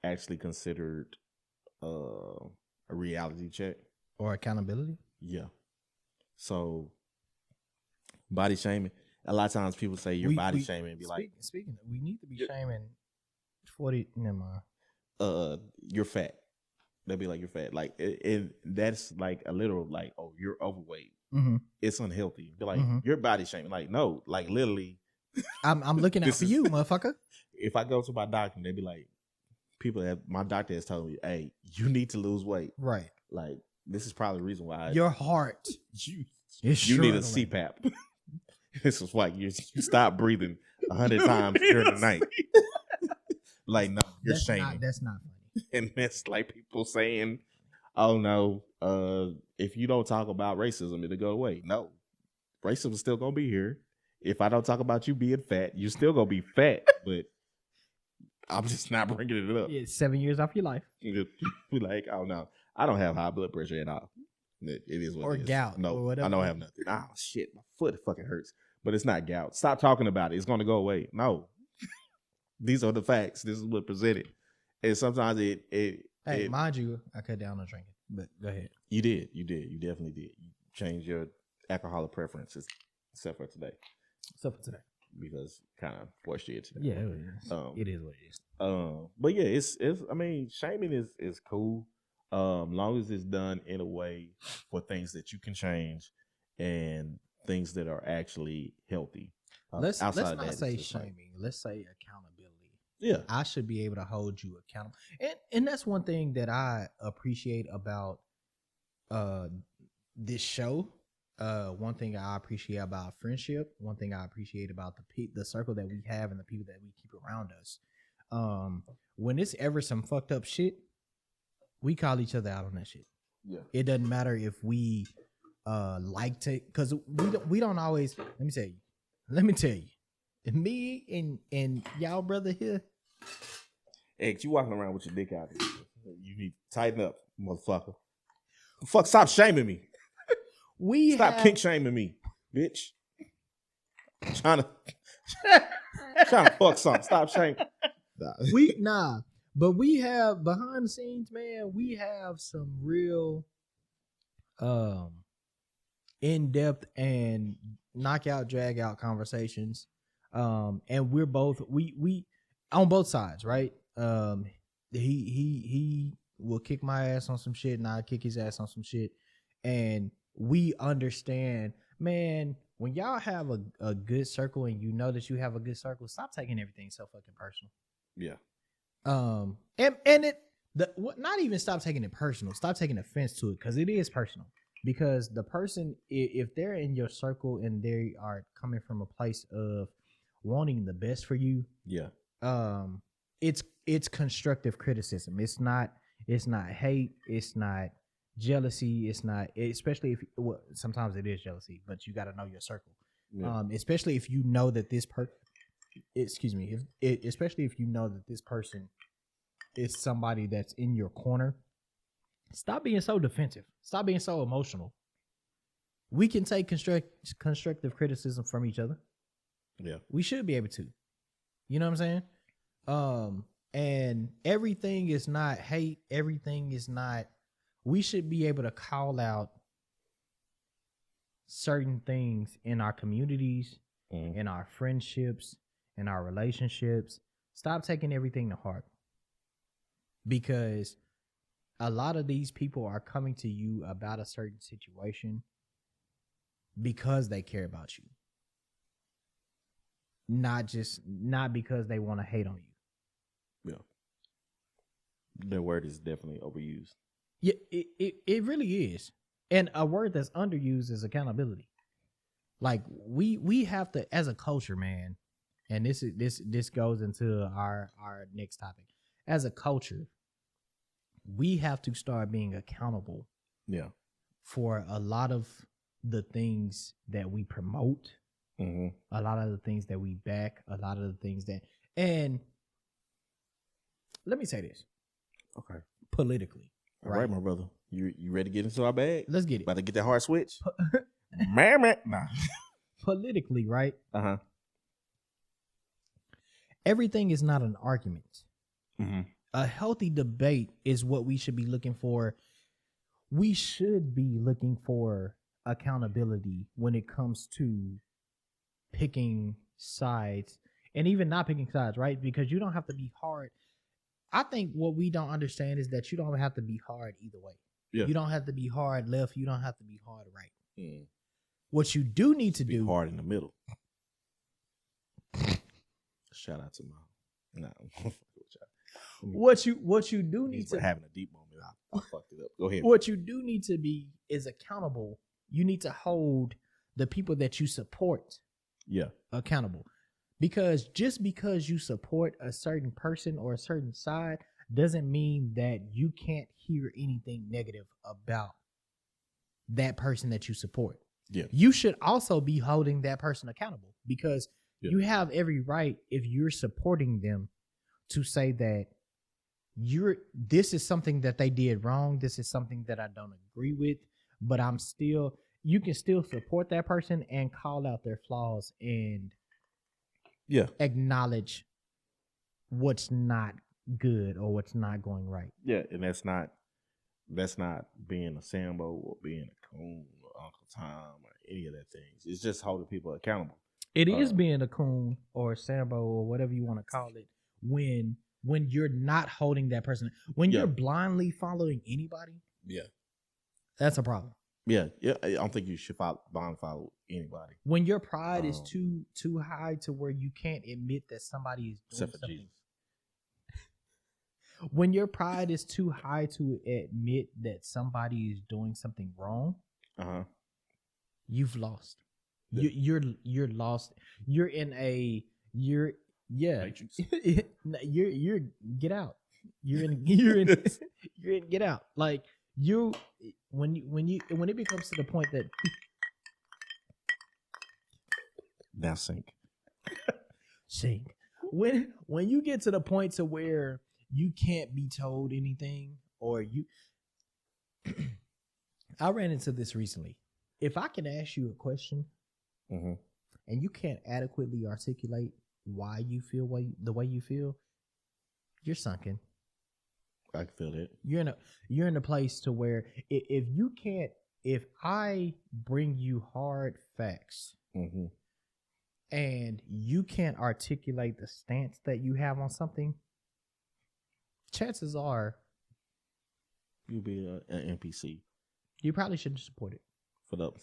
Speaker 1: actually considered a reality check
Speaker 2: or accountability.
Speaker 1: Yeah. So body shaming. A lot of times people say you're body shaming and be
Speaker 2: speaking we need to be shaming 40. Never mind.
Speaker 1: You're fat. They'll be like, you're fat. Like, and that's like a literal, like, oh, you're overweight.
Speaker 2: Mm-hmm.
Speaker 1: It's unhealthy. Be like, you're body shaming. Like, no, like literally.
Speaker 2: I'm looking out for you, motherfucker.
Speaker 1: If I go to my doctor, they be like, my doctor has told me, hey, you need to lose weight.
Speaker 2: Right.
Speaker 1: Like, this is probably the reason why.
Speaker 2: Your heart.
Speaker 1: You need a CPAP. This is why you stop breathing 100 times during the night. Like, no, you're shaming.
Speaker 2: That's not funny.
Speaker 1: And that's like people saying, oh no, if you don't talk about racism, it'll go away. No, racism is still gonna be here. If I don't talk about you being fat, you're still gonna be fat, but I'm just not bringing it up.
Speaker 2: Yeah, 7 years off your life.
Speaker 1: Be like, oh no, I don't have high blood pressure at all. It is what
Speaker 2: or
Speaker 1: it is.
Speaker 2: Gout.
Speaker 1: No,
Speaker 2: or whatever.
Speaker 1: I don't have nothing. Oh shit, my foot fucking hurts. But it's not gout. Stop talking about it. It's gonna go away. No. These are the facts. This is what presented. And sometimes
Speaker 2: Hey, mind you, I cut down on drinking. But go ahead.
Speaker 1: You did. You definitely did. You changed your alcoholic preferences except for today. Because kind of forced you today.
Speaker 2: Yeah, it is what it is.
Speaker 1: But yeah, it's I mean, shaming is cool. Long as it's done in a way for things that you can change and things that are actually healthy.
Speaker 2: Let's not say shaming. Let's say accountability.
Speaker 1: Yeah,
Speaker 2: I should be able to hold you accountable, and that's one thing that I appreciate about this show. One thing I appreciate about friendship. One thing I appreciate about the circle that we have and the people that we keep around us. When it's ever some fucked up shit, we call each other out on that shit.
Speaker 1: Yeah,
Speaker 2: it doesn't matter if we like to, because we don't always. Let me tell you, me and y'all brother here.
Speaker 1: Hey, you walking around with your dick out here. You need to tighten up, motherfucker. Fuck, stop shaming me. Stop kink shaming me, bitch. Trying to fuck something. Stop shaming.
Speaker 2: But we have behind the scenes, man. We have some real, in depth and knockout, drag out conversations. And we're both we on both sides, right? He will kick my ass on some shit, and I kick his ass on some shit, and we understand, man. When y'all have a good circle and you know that you have a good circle, stop taking everything so fucking personal.
Speaker 1: Yeah.
Speaker 2: Not even stop taking it personal. Stop taking offense to it, because it is personal. Because the person, if they're in your circle and they are coming from a place of wanting the best for you,
Speaker 1: yeah,
Speaker 2: it's constructive criticism. It's not hate. It's not jealousy. It's not, especially if sometimes it is jealousy, but you got to know your circle. Yeah. Especially if you know that this especially if you know that this person is somebody that's in your corner. Stop being so defensive. Stop being so emotional. We can take constructive criticism from each other.
Speaker 1: Yeah.
Speaker 2: We should be able to. You know what I'm saying? And everything is not hate. Everything is not. We should be able to call out certain things in our communities, in our friendships, in our relationships. Stop taking everything to heart. Because a lot of these people are coming to you about a certain situation because they care about you. Not because they want to hate on you.
Speaker 1: Yeah. The word is definitely overused.
Speaker 2: Yeah, it really is. And a word that's underused is accountability. Like we have to, as a culture, man, and this goes into our next topic. As a culture, we have to start being accountable.
Speaker 1: Yeah.
Speaker 2: For a lot of the things that we promote, a lot of the things that we back, a lot of the things that, and let me say this.
Speaker 1: Okay.
Speaker 2: Politically.
Speaker 1: All right, my brother. You ready to get into our bag?
Speaker 2: Let's get it.
Speaker 1: About to get that hard switch? Man. Nah.
Speaker 2: Politically, right?
Speaker 1: Uh-huh.
Speaker 2: everything is not an argument. A healthy debate is what we should be looking for. We should be looking for accountability when it comes to picking sides, and even not picking sides, right? Because you don't have to be hard. I think what we don't understand is that you don't have to be hard either way. Yeah. You don't have to be hard left. You don't have to be hard right. What you do need to do,
Speaker 1: hard in the middle. Shout out to my
Speaker 2: what you do need to
Speaker 1: having a deep moment. I fucked it up. Go ahead.
Speaker 2: What you do need to be is accountable. You need to hold the people that you support accountable. Because just because you support a certain person or a certain side doesn't mean that you can't hear anything negative about that person that you support. Yeah. You should also be holding that person accountable, because you have every right, if you're supporting them, to say that this is something that they did wrong. This is something that I don't agree with, but you can still support that person and call out their flaws and acknowledge what's not good or what's not going right.
Speaker 1: Yeah, and that's not being a Sambo or being a coon or Uncle Tom or any of that things. It's just holding people accountable.
Speaker 2: It is being a coon or a Sambo or whatever you want to call it when you're not holding that person. When you're blindly following anybody, that's a problem.
Speaker 1: Yeah. I don't think you should blind follow anybody.
Speaker 2: When your pride is too high to where you can't admit that somebody is doing something. When your pride is too high to admit that somebody is doing something wrong, you've lost. Yeah. You're lost. You're in a Matrix. you're get out. You're in get out. Like when it becomes to the point that
Speaker 1: now sink.
Speaker 2: When you get to the point to where you can't be told anything, or I ran into this recently. If I can ask you a question and you can't adequately articulate why you feel the way you feel, you're sunken.
Speaker 1: I can feel it.
Speaker 2: You're in a place to where if I bring you hard facts and you can't articulate the stance that you have on something, chances are
Speaker 1: you'll be an NPC.
Speaker 2: You probably shouldn't support it.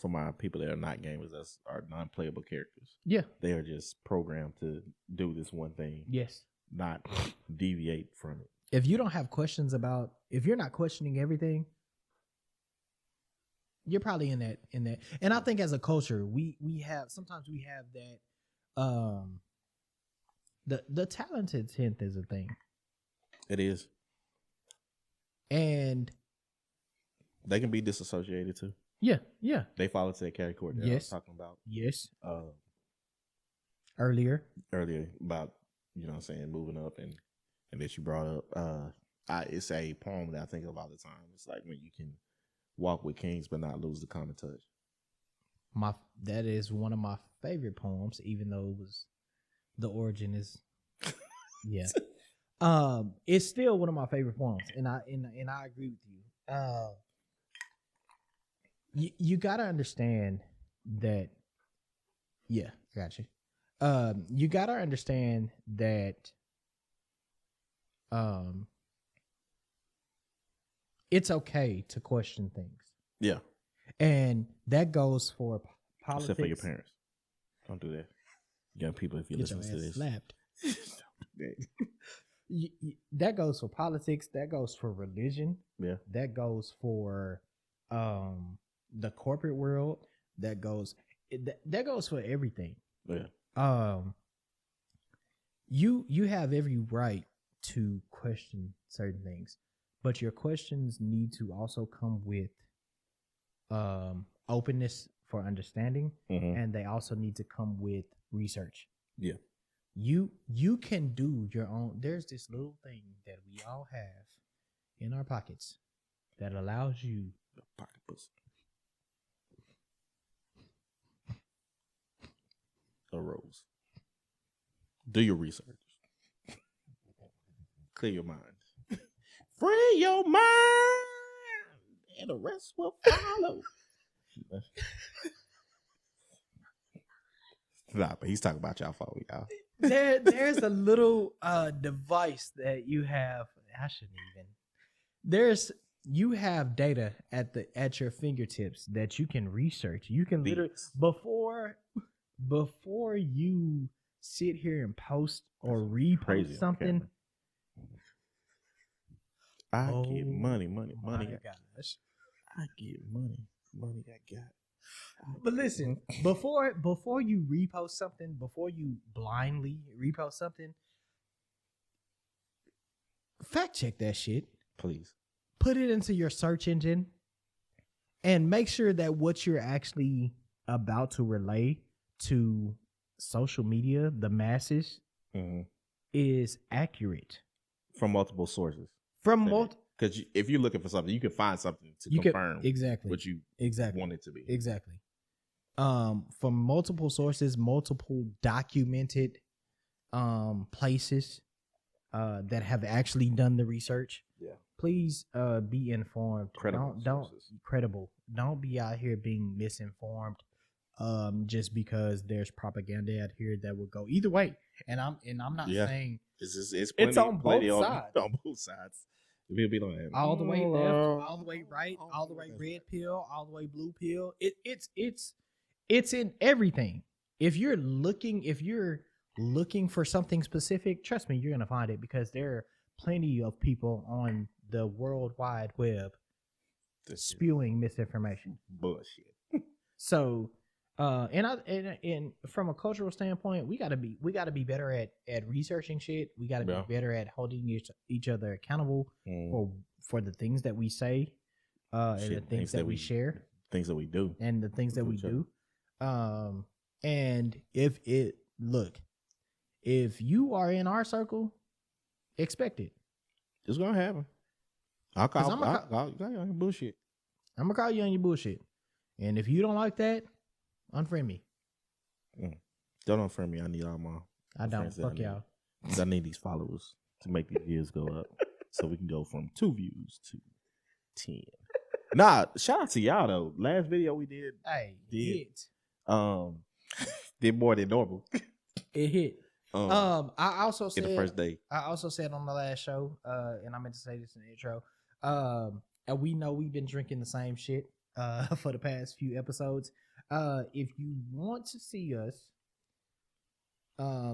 Speaker 1: For my people that are not gamers, that are non-playable characters.
Speaker 2: Yeah.
Speaker 1: They are just programmed to do this one thing.
Speaker 2: Yes.
Speaker 1: Not deviate from it.
Speaker 2: If you don't have questions if you're not questioning everything, you're probably in that. And I think as a culture, we have that the talented 10th is a thing.
Speaker 1: It is.
Speaker 2: And
Speaker 1: they can be disassociated too.
Speaker 2: Yeah.
Speaker 1: They fall into that category that I was talking about.
Speaker 2: Yes. Earlier
Speaker 1: about, moving up and that you brought up. It's a poem that I think of all the time. It's like when you can walk with kings but not lose the common touch.
Speaker 2: That is one of my favorite poems, even though the origin is it's still one of my favorite poems, and I agree with you. You gotta understand that. Yeah, I got you. You gotta understand that. It's okay to question things.
Speaker 1: Yeah,
Speaker 2: and that goes for politics.
Speaker 1: Except for your parents. Don't do that, young people. If you listen to this,
Speaker 2: slapped. That goes for politics. That goes for religion.
Speaker 1: Yeah,
Speaker 2: that goes for the corporate world. That goes for everything.
Speaker 1: Yeah.
Speaker 2: You have every right to question certain things, but your questions need to also come with openness for understanding, and they also need to come with research.
Speaker 1: Yeah.
Speaker 2: You can do your own. There's this little thing that we all have in our pockets that allows you
Speaker 1: pocket pussy. A rose. Do your research. Clear your mind. Free your mind, and the rest will follow. Nah, but he's talking about y'all phone, y'all.
Speaker 2: There's a little device that you have. I shouldn't even. You have data at your fingertips that you can research. You can literally before you sit here and post or repost something.
Speaker 1: I get money. Gosh. I get money I got.
Speaker 2: But listen, before you repost something, before you blindly repost something, fact check that shit.
Speaker 1: Please.
Speaker 2: Put it into your search engine and make sure that what you're actually about to relay to social media, the masses, is accurate.
Speaker 1: From multiple sources. Because if you're looking for something, you can find something to confirm
Speaker 2: exactly
Speaker 1: what you want it to be.
Speaker 2: Exactly. From multiple sources, multiple documented places that have actually done the research.
Speaker 1: Yeah.
Speaker 2: Please be informed.
Speaker 1: Credible.
Speaker 2: Don't be out here being misinformed just because there's propaganda out here that will go either way. And I'm not saying it's on both sides.
Speaker 1: On both sides. It'll be like
Speaker 2: all the way left, all the way right, all the way red pill, all the way blue pill. It's in everything. If you're looking for something specific, trust me, you're gonna find it because there are plenty of people on the World Wide Web spewing misinformation.
Speaker 1: Bullshit.
Speaker 2: So, and from a cultural standpoint, we gotta be better at researching shit. We gotta be better at holding each other accountable for the things that we say, and the things that we share,
Speaker 1: things that we do,
Speaker 2: and the things that we do. And if you are in our circle, expect it.
Speaker 1: It's gonna happen. I'll call you on your bullshit.
Speaker 2: I'm gonna call you on your bullshit, and if you don't like that, unfriend me.
Speaker 1: Don't unfriend me. I need all my.
Speaker 2: I don't. Fuck y'all.
Speaker 1: I need these followers to make these views go up, so we can go from 2 views to 10. Nah, shout out to y'all though. Last video we did,
Speaker 2: hit.
Speaker 1: Did more than normal.
Speaker 2: It hit. I also said
Speaker 1: the first day.
Speaker 2: I also said on the last show, and I meant to say this in the intro. And we know we've been drinking the same shit for the past few episodes. If you want to see us,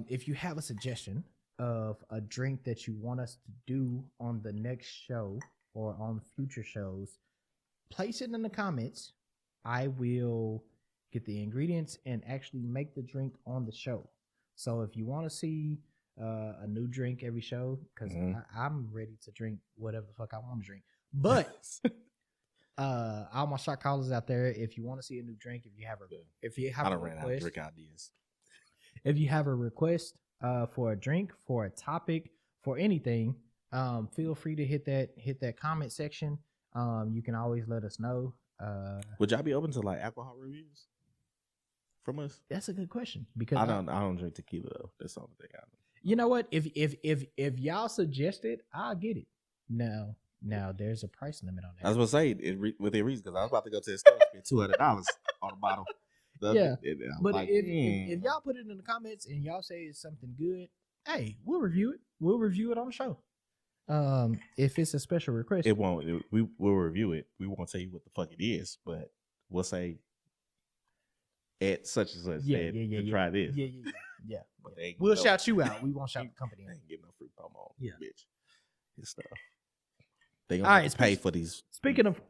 Speaker 2: if you have a suggestion of a drink that you want us to do on the next show or on future shows, place it in the comments. I will get the ingredients and actually make the drink on the show. So if you want to see a new drink every show, because I'm ready to drink whatever the fuck I want to drink. But all my shot callers out there, if you want to see a new drink, if you have a request,
Speaker 1: drink ideas.
Speaker 2: If you have a request for a drink, for a topic, for anything, feel free to hit that comment section. You can always let us know.
Speaker 1: Would y'all be open to like alcohol reviews from us?
Speaker 2: That's a good question because
Speaker 1: I don't drink tequila though. That's the only thing I know.
Speaker 2: You know what? If y'all suggest it, I'll get it. Now there's a price limit on that.
Speaker 1: I was gonna say within reason because I was about to go to the store and spend $200 on a bottle.
Speaker 2: But like, if y'all put it in the comments and y'all say it's something good, hey, we'll review it. We'll review it on the show. If it's a special request,
Speaker 1: it won't. We'll review it. We won't tell you what the fuck it is, but we'll say at such and such. Try this.
Speaker 2: Yeah. We'll shout you out. We won't shout the company.
Speaker 1: I ain't give no free promo.
Speaker 2: Yeah,
Speaker 1: bitch. This stuff. They gonna pay for these.
Speaker 2: Speaking of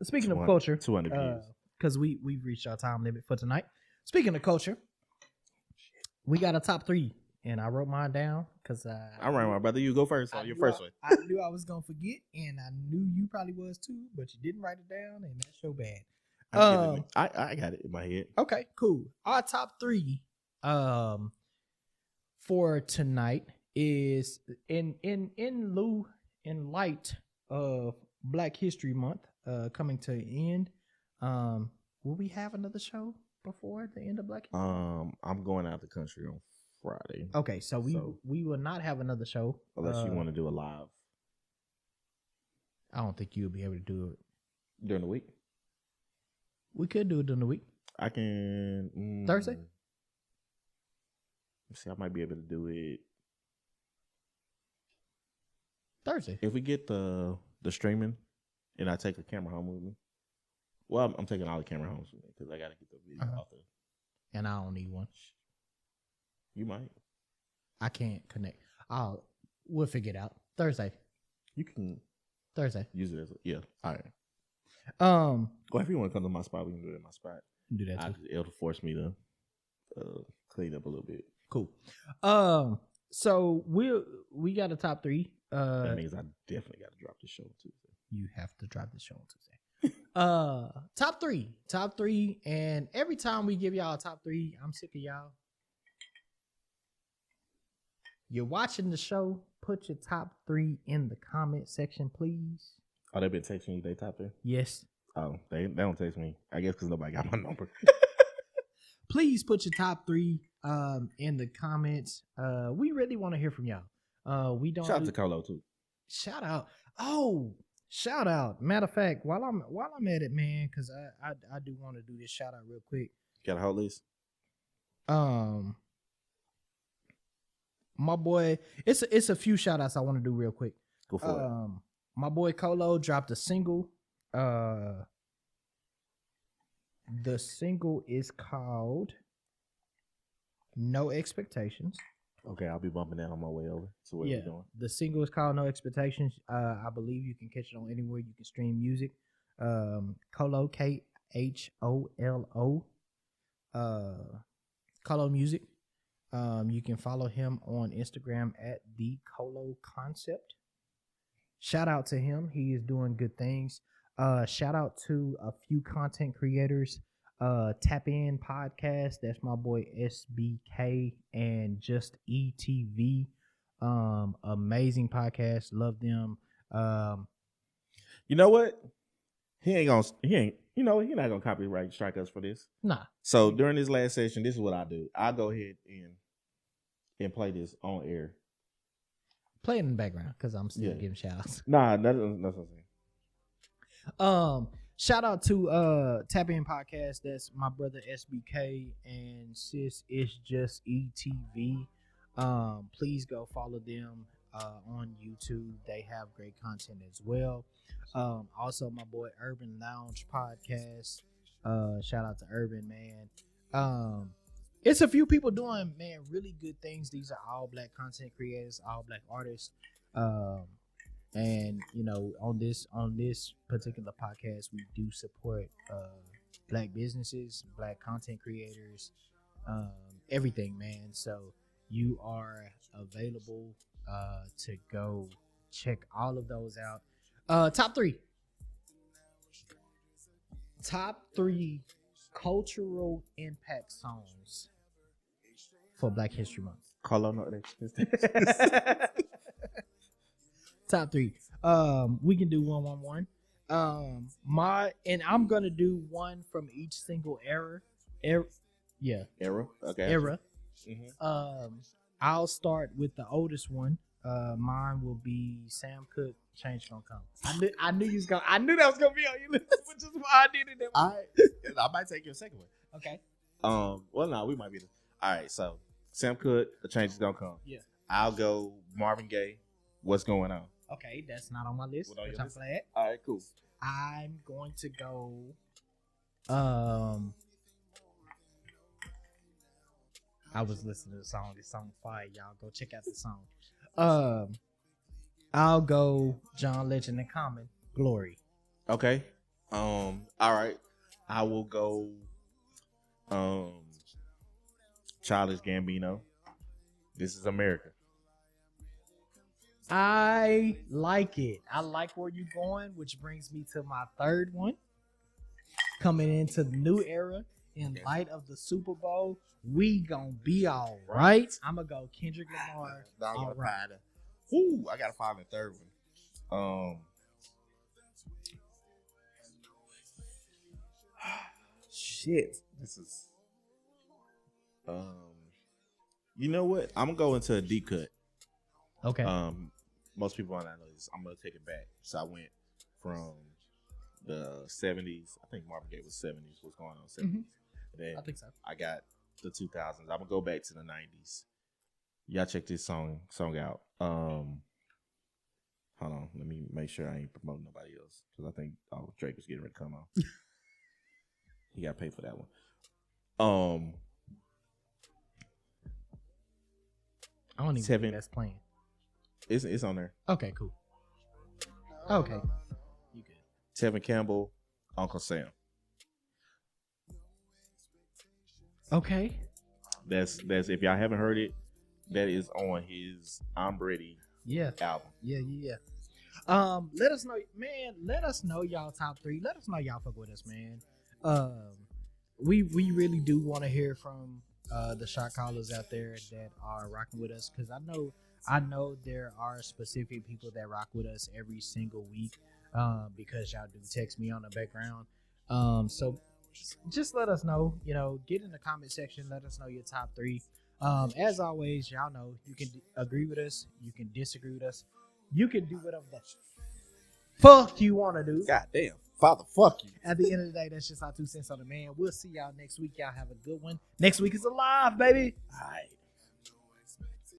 Speaker 2: culture,
Speaker 1: 200 views.
Speaker 2: Because we've reached our time limit for tonight. Speaking of culture, we got a top 3, and I wrote mine down because
Speaker 1: I ran my brother. You go first on your first one.
Speaker 2: I knew I was gonna forget, and I knew you probably was too, but you didn't write it down, and that's so bad.
Speaker 1: I got it in my head.
Speaker 2: Okay, cool. Our top 3 for tonight is in light of Black History Month coming to an end. Will we have another show before the end of Black History Month?
Speaker 1: I'm going out the country on Friday.
Speaker 2: Okay, so we will not have another show
Speaker 1: unless you want to do a live
Speaker 2: I don't think you'll be able to do it
Speaker 1: during the week.
Speaker 2: We could do it during the week.
Speaker 1: I can
Speaker 2: Thursday.
Speaker 1: Let's see, I might be able to do it
Speaker 2: Thursday.
Speaker 1: If we get the streaming, and I take a camera home with me. Well, I'm taking all the camera homes with me because I got to get the video out there.
Speaker 2: And I don't need one.
Speaker 1: You might.
Speaker 2: I can't connect. We'll figure it out. Thursday.
Speaker 1: You can.
Speaker 2: Thursday.
Speaker 1: Use it as all right. Well, if you want to come to my spot, we can do it at my spot.
Speaker 2: Do that too.
Speaker 1: It'll force me to clean up a little bit.
Speaker 2: Cool. So we got a top 3.
Speaker 1: That means I definitely got to drop the show on Tuesday.
Speaker 2: You have to drop the show on Tuesday. Top 3, and every time we give y'all a top 3, I'm sick of y'all. You're watching the show. Put your top 3 in the comment section, please.
Speaker 1: Oh, they've been texting you their top 3?
Speaker 2: Yes.
Speaker 1: Oh, they don't text me. I guess because nobody got my number.
Speaker 2: Please put your top 3 in the comments. We really want to hear from y'all. We don't.
Speaker 1: Shout out to Colo too.
Speaker 2: Shout out. Oh, shout out. Matter of fact, while I'm at it, man, because I do want to do this shout out real quick.
Speaker 1: Got a whole list.
Speaker 2: My boy, it's a few shout outs I want to do real quick.
Speaker 1: Go for it.
Speaker 2: My boy Colo dropped a single. The single is called No Expectations.
Speaker 1: Okay, I'll be bumping that on my way over. So what are you doing?
Speaker 2: The single is called No Expectations. I believe you can catch it on anywhere you can stream music. Colo, KHOLO. Colo Music. You can follow him on Instagram at the Colo Concept. Shout out to him. He is doing good things. Shout out to a few content creators. Tap In Podcast. That's my boy SBK and Just ETV. Amazing podcast. Love them.
Speaker 1: You know what? He's not gonna copyright strike us for this.
Speaker 2: Nah.
Speaker 1: So during this last session, this is what I do. I go ahead and play this on air.
Speaker 2: Play it in the background because I'm still giving shout outs.
Speaker 1: Nah, that's what I'm saying.
Speaker 2: Shout out to Tap In Podcast. That's my brother SBK and sis It's Just ETV. Please go follow them on YouTube. They have great content as well. Also my boy Urban Lounge Podcast. Shout out to Urban, man. It's a few people doing, man, really good things. These are all black content creators, all black artists. And on this particular podcast, we do support black businesses, black content creators, everything, man. So you are available to go check all of those out. Top 3 cultural impact songs for Black History Month.
Speaker 1: Call on that.
Speaker 2: Top 3. We can do 1-1-1. I'm gonna do one from each single era.
Speaker 1: Era. Okay.
Speaker 2: Era. Mm-hmm. I'll start with the oldest one. Mine will be Sam Cooke. Change Gonna Come. I knew you was gonna. I knew that was gonna be on your list, which is why I did it.
Speaker 1: I might take your second one.
Speaker 2: Okay.
Speaker 1: Well, no, we might be. All right. So Sam Cooke, The Change Is Gonna Come.
Speaker 2: Yeah.
Speaker 1: I'll go Marvin Gaye. What's Going On?
Speaker 2: Okay, that's not on my list. Which I'm glad.
Speaker 1: All right, cool.
Speaker 2: I'm going to go. I was listening to the song. This song fire, y'all. Go check out the song. I'll go John Legend and Common, Glory.
Speaker 1: Okay. All right. I will go Childish Gambino. This Is America.
Speaker 2: I like it. I like where you're going, which brings me to my third one. Coming into the new era in light of the Super Bowl, we gonna be all right. I'm gonna go Kendrick Lamar. All right.
Speaker 1: Ooh, I gotta find the third one. Shit. This is. You know what? I'm gonna go into a deep cut.
Speaker 2: Okay.
Speaker 1: Most people might not know this. I'm gonna take it back. So I went from the 70s. I think Marvin Gaye was 70s. What's going on 70s? Then
Speaker 2: I think so.
Speaker 1: I got the 2000s. I'm gonna go back to the 90s. Y'all check this song out. Hold on, let me make sure I ain't promoting nobody else because I think Drake was getting ready to come on. He got paid for that one.
Speaker 2: I don't even think that's playing.
Speaker 1: It's on there.
Speaker 2: Okay, cool. Okay, you good.
Speaker 1: Tevin Campbell, Uncle Sam.
Speaker 2: Okay.
Speaker 1: That's if y'all haven't heard it, that is on his I'm Ready album.
Speaker 2: Yeah. Let us know, man. Let us know y'all top 3. Let us know y'all fuck with us, man. We really do want to hear from the shot callers out there that are rocking with us, because I know there are specific people that rock with us every single week, because y'all do text me on the background. So just let us know, get in the comment section, let us know your top 3. As always, y'all know you can agree with us, you can disagree with us, you can do whatever the fuck you want to do.
Speaker 1: God damn, Father, fuck you.
Speaker 2: At the end of the day, that's just our 2 cents on the man. We'll see y'all next week. Y'all have a good one. Next week is alive, baby.
Speaker 1: All right.